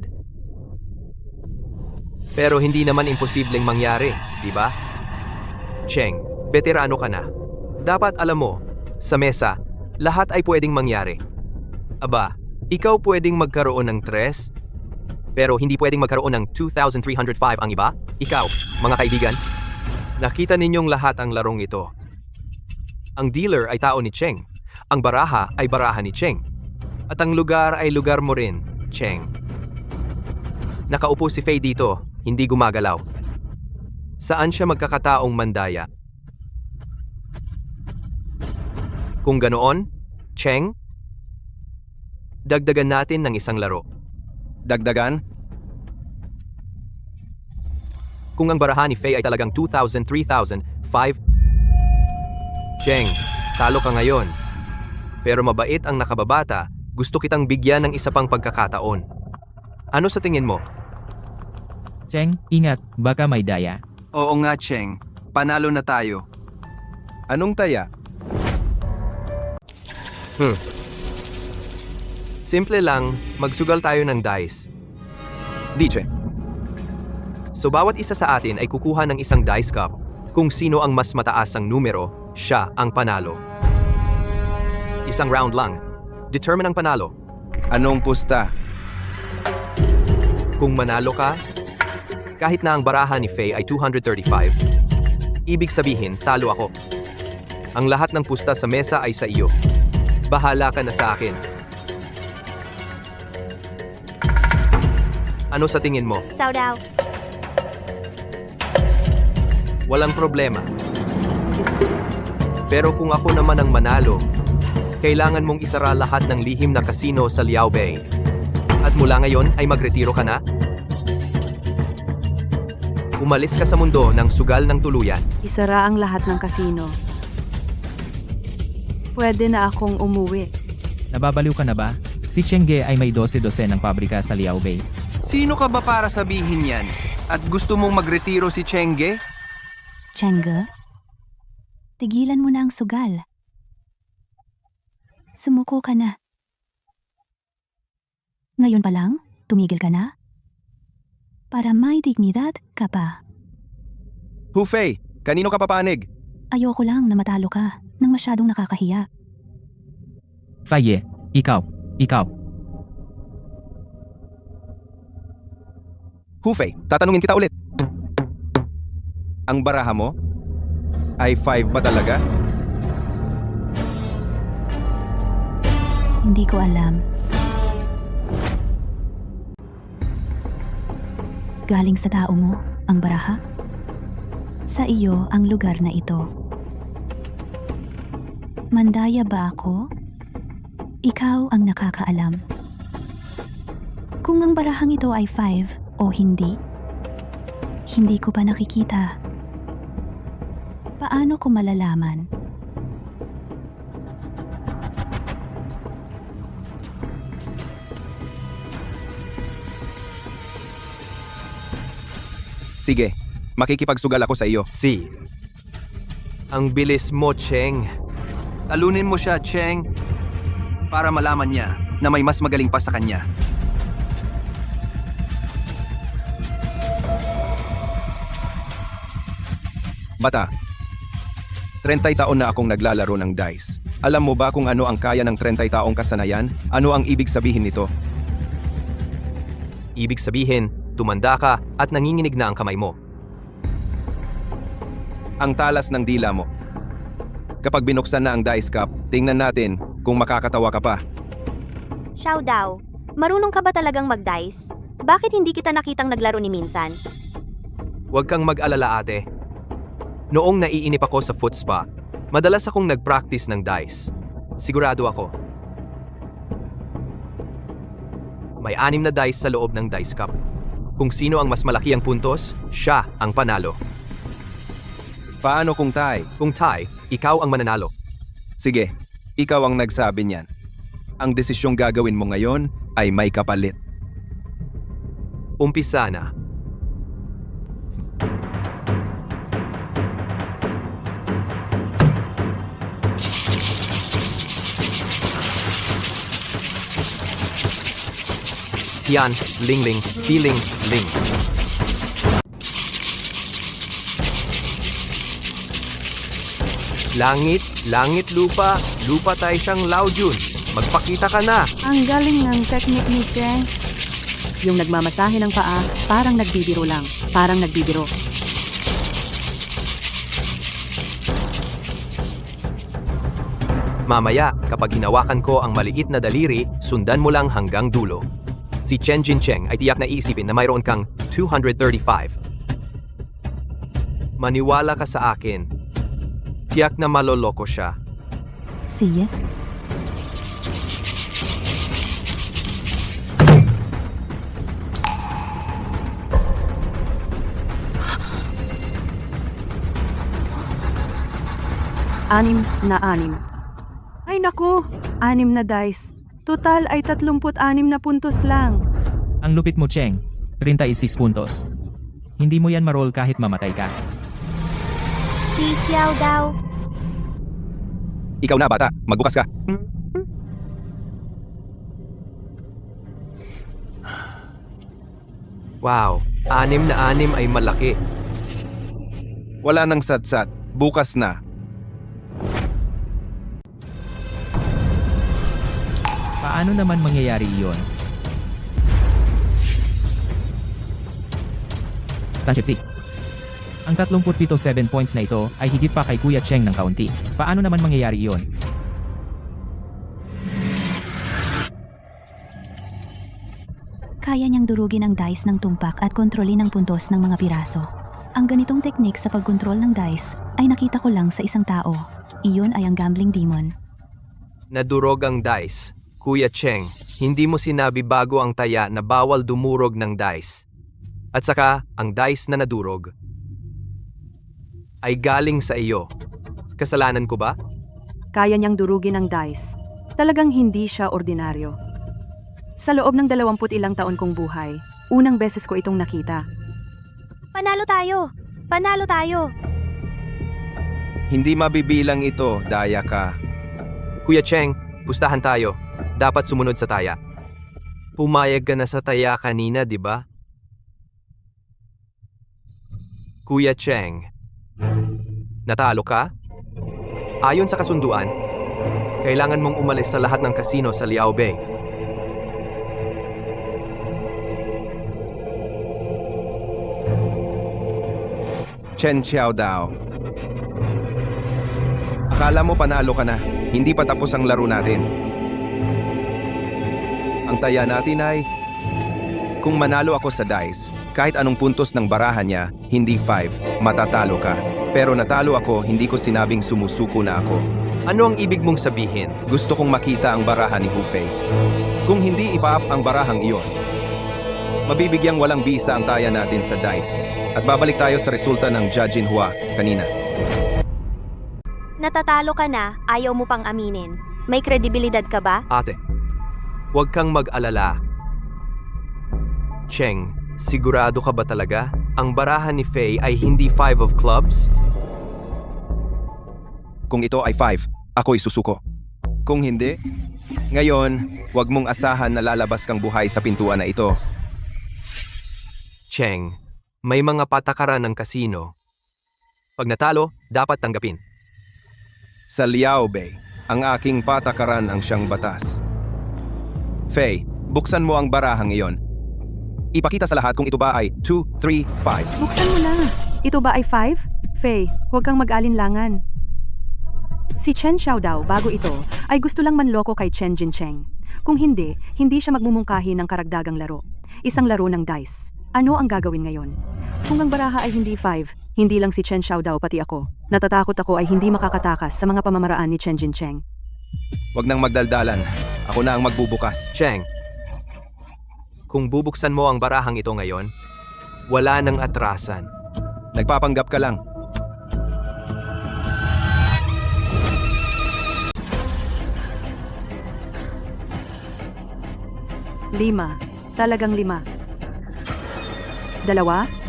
Pero hindi naman imposibleng mangyari, di ba? Cheng, veterano ka na. Dapat alam mo, sa mesa, lahat ay pwedeng mangyari. Aba, ikaw pwedeng magkaroon ng 3, pero hindi pwedeng magkaroon ng 2,305 ang iba? Ikaw, mga kaibigan, nakita ninyong lahat ang larong ito. Ang dealer ay tao ni Cheng. Ang baraha ay baraha ni Cheng. At ang lugar ay lugar mo rin, Cheng. Nakaupo si Faye dito, hindi gumagalaw. Saan siya magkakataong mandaya? Kung ganoon, Cheng, dagdagan natin ng isang laro. Dagdagan? Kung ang barahan ni Faye ay talagang 2,000, 3,000, 5... Cheng, talo ka ngayon. Pero mabait ang nakababata, gusto kitang bigyan ng isa pang pagkakataon. Ano sa tingin mo? Cheng, ingat, baka may daya. Oo nga, Cheng. Panalo na tayo. Anong taya? Simple lang, magsugal tayo ng dice. DJ. So bawat isa sa atin ay kukuha ng isang dice cup. Kung sino ang mas mataas ang numero, siya ang panalo. Isang round lang. Determine ang panalo. Anong pusta? Kung manalo ka, kahit na ang baraha ni Faye ay 235, ibig sabihin talo ako. Ang lahat ng pusta sa mesa ay sa iyo. Bahala ka na sa akin. Ano sa tingin mo? Shoutout. Walang problema. Pero kung ako naman ang manalo, kailangan mong isara lahat ng lihim na kasino sa Liao Bay. At mula ngayon ay magretiro ka na? Umalis ka sa mundo ng sugal ng tuluyan. Isara ang lahat ng kasino. Pwede na akong umuwi. Nababaliw ka na ba? Si Chengge ay may 12 ng pabrika sa Liao Bay. Sino ka ba para sabihin yan? At gusto mong magretiro si Chengge? Chengge, tigilan mo na ang sugal. Sumuko ka na. Ngayon pa lang, tumigil ka na? Para may dignidad ka pa. Hufei, kanino ka papanig? Ayoko lang na matalo ka nang masyadong nakakahiya. Faye, ikaw. Hufei, tatanungin kita ulit. Ang baraha mo? Ay 5 ba talaga? Hindi ko alam. Galing sa tao mo, ang baraha? Sa iyo ang lugar na ito. Mandaya ba ako? Ikaw ang nakakaalam. Kung ang barahang ito ay 5 o hindi, hindi ko pa nakikita. Paano ko malalaman? Sige, makikipagsugal ako sa iyo. Si. Ang bilis mo, Cheng. Talunin mo siya, Cheng. Para malaman niya na may mas magaling pa sa kanya. Bata, 30 taon na akong naglalaro ng dice. Alam mo ba kung ano ang kaya ng 30 taong kasanayan? Ano ang ibig sabihin nito? Ibig sabihin, tumanda ka at nanginginig na ang kamay mo. Ang talas ng dila mo. Kapag binuksan na ang dice cup, tingnan natin kung makakatawa ka pa. Shoutout. Marunong ka ba talagang mag-dice? Bakit hindi kita nakitang naglaro ni minsan? Huwag kang mag-alala, ate. Noong naiinip ako sa foot spa, madalas akong nag-practice ng dice. Sigurado ako. May 6 na dice sa loob ng dice cup. Kung sino ang mas malaki ang puntos, siya ang panalo. Paano kung tie? Kung tie, ikaw ang mananalo. Sige, ikaw ang nagsabi niyan. Ang desisyong gagawin mo ngayon ay may kapalit. Umpisa na. Tian, Lingling, Tiling, Ling. Langit, langit lupa, lupa tayo siyang Laojun. Magpakita ka na. Ang galing ng technique ni Cheng. Yung nagmamasahe ng paa, parang nagbibiro lang. Parang nagbibiro. Mamaya, kapag hinawakan ko ang maliit na daliri, sundan mo lang hanggang dulo. Si Chen Jincheng ay tiyak na iisipin na mayroon kang 235. Maniwala ka sa akin. Tiyak na maloloko siya. Sige. Anim na anim. Ay naku, 6 na dice. Total ay 36 na puntos lang. Ang lupit mo, Cheng. 36 puntos. Hindi mo yan maroll kahit mamatay ka. Si Xiao Dao. Ikaw na bata, magbukas ka. Wow, 6 na 6 ay malaki. Wala nang satsat, bukas na. Paano naman mangyayari iyon? Sanchitsi. Ang 37 7 points na ito ay higit pa kay Kuya Cheng ng kaunti. Paano naman mangyayari iyon? Kaya niyang durugin ang dice ng tumpak at kontrolin ang puntos ng mga piraso. Ang ganitong teknik sa pagkontrol ng dice ay nakita ko lang sa isang tao. Iyon ay ang gambling demon. Nadurog ang dice. Kuya Cheng, hindi mo sinabi bago ang taya na bawal dumurog ng dice. At saka, ang dice na nadurog ay galing sa iyo. Kasalanan ko ba? Kaya niyang durugin ang dice. Talagang hindi siya ordinaryo. Sa loob ng 20 ilang taon kong buhay, unang beses ko itong nakita. Panalo tayo! Panalo tayo! Hindi mabibilang ito, daya ka. Kuya Cheng, pustahan tayo. Dapat sumunod sa taya. Pumayag ka na sa taya kanina, di ba? Kuya Cheng, natalo ka? Ayon sa kasunduan, kailangan mong umalis sa lahat ng kasino sa Liao Bay. Chen Xiao Dao. Akala mo panalo ka na, hindi pa tapos ang laro natin. Ang taya natin ay, kung manalo ako sa dice, kahit anong puntos ng barahan niya, hindi 5, matatalo ka. Pero natalo ako, hindi ko sinabing sumusuko na ako. Ano ang ibig mong sabihin? Gusto kong makita ang barahan ni Hu Fei. Kung hindi ipa-off ang barahang iyon, mabibigyang walang bisa ang taya natin sa dice. At babalik tayo sa resulta ng Judge Hua kanina. Natatalo ka na, ayaw mo pang aminin. May kredibilidad ka ba? Ate, huwag kang mag-alala. Cheng, sigurado ka ba talaga? Ang barahan ni Fei ay hindi 5 of clubs? Kung ito ay 5, ako'y susuko. Kung hindi, ngayon, huwag mong asahan na lalabas kang buhay sa pintuan na ito. Cheng, may mga patakaran ng kasino. Pag natalo, dapat tanggapin. Sa Liao Bay, ang aking patakaran ang siyang batas. Fei, buksan mo ang barahang iyon. Ipakita sa lahat kung ito ba ay 2, 3, 5. Buksan mo na. Ito ba ay 5? Faye, huwag kang mag-alinlangan. Si Chen Xiaodao, bago ito, ay gusto lang manloko kay Chen Jincheng. Kung hindi, hindi siya magmumungkahi ng karagdagang laro. Isang laro ng dice. Ano ang gagawin ngayon? Kung ang baraha ay hindi 5, hindi lang si Chen Xiaodao pati ako. Natatakot ako ay hindi makakatakas sa mga pamamaraan ni Chen Jincheng. Huwag nang magdaldalan. Ako na ang magbubukas. Cheng, kung bubuksan mo ang barahang ito ngayon, wala nang atrasan. Nagpapanggap ka lang. Lima. Talagang 5. 2, 3,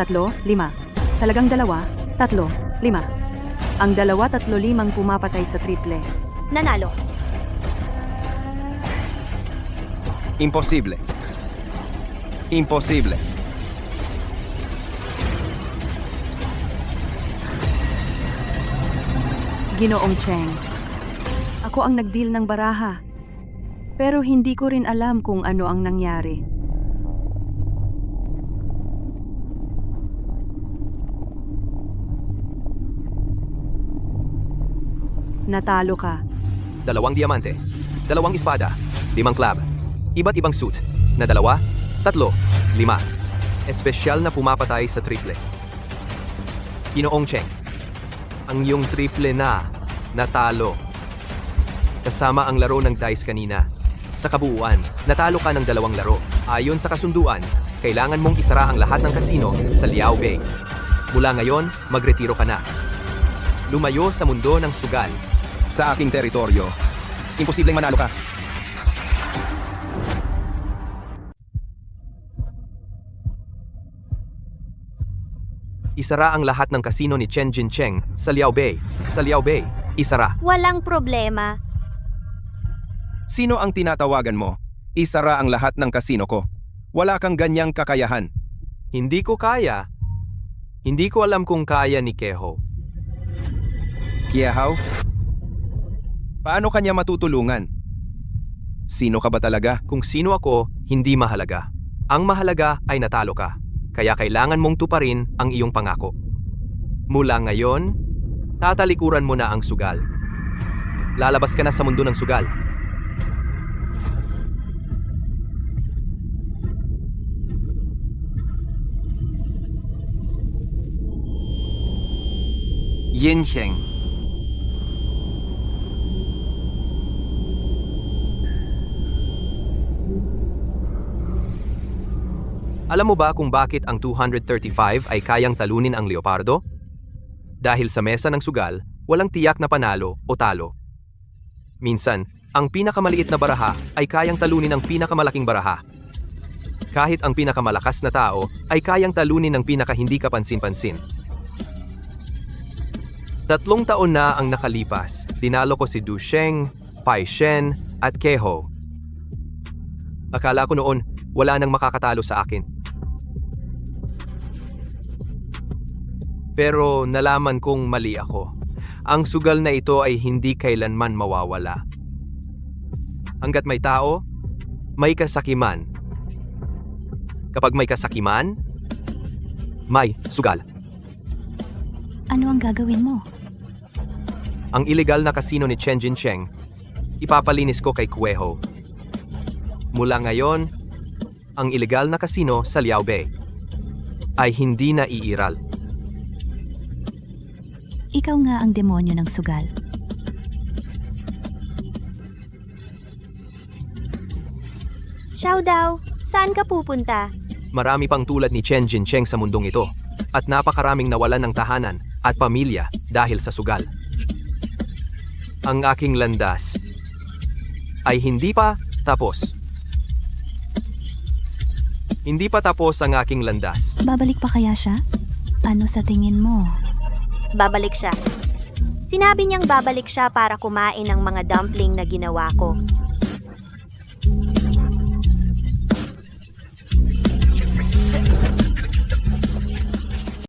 5. Talagang 2, 3, 5. Ang 2, 3, 5 pumapatay sa triple. Nanalo. Imposible. Imposible. Ginoong Cheng. Ako ang nagdeal ng baraha. Pero hindi ko rin alam kung ano ang nangyari. Natalo ka. 2 diamante, 2 espada, 5 club, iba't ibang suit, na 2, 3, 5. Espesyal na pumapatay sa triple. Ginoong Cheng, ang iyong triple na natalo. Kasama ang laro ng dice kanina. Sa kabuuan, natalo ka ng 2 laro. Ayon sa kasunduan, kailangan mong isara ang lahat ng kasino sa Liao Bay. Mula ngayon, magretiro ka na. Lumayo sa mundo ng sugal. Sa aking teritoryo, imposibleng manalo ka. Isara ang lahat ng kasino ni Chen Jincheng sa Liao Bay. Sa Liao Bay, isara. Walang problema. Sino ang tinatawagan mo? Isara ang lahat ng kasino ko. Wala kang ganyang kakayahan. Hindi ko kaya. Hindi ko alam kung kaya ni Keho. Kiehaw? Paano kanya matutulungan? Sino ka ba talaga? Kung sino ako, hindi mahalaga. Ang mahalaga ay natalo ka. Kaya kailangan mong tuparin ang iyong pangako. Mula ngayon, tatalikuran mo na ang sugal. Lalabas ka na sa mundo ng sugal. Yincheng. Alam mo ba kung bakit ang 235 ay kayang talunin ang Leopardo? Dahil sa mesa ng sugal, walang tiyak na panalo o talo. Minsan, ang pinakamaliit na baraha ay kayang talunin ang pinakamalaking baraha. Kahit ang pinakamalakas na tao ay kayang talunin ng pinakahindi kapansin-pansin. 3 taon na ang nakalipas, dinalo ko si Du Sheng, Pai Shen at Keho. Akala ko noon, wala nang makakatalo sa akin. Pero nalaman kong mali ako. Ang sugal na ito ay hindi kailanman mawawala. Hanggat may tao, may kasakiman. Kapag may kasakiman, may sugal. Ano ang gagawin mo? Ang illegal na kasino ni Chen Jincheng, ipapalinis ko kay Kueho. Mula ngayon, ang illegal na kasino sa Liao Bay ay hindi na iiral. Ikaw nga ang demonyo ng sugal. Xiaodao, saan ka pupunta? Marami pang tulad ni Chen Jincheng sa mundong ito at napakaraming nawalan ng tahanan at pamilya dahil sa sugal. Ang aking landas ay hindi pa tapos. Hindi pa tapos ang aking landas. Babalik pa kaya siya? Ano sa tingin mo? Babalik siya. Sinabi niyang babalik siya para kumain ng mga dumpling na ginawa ko.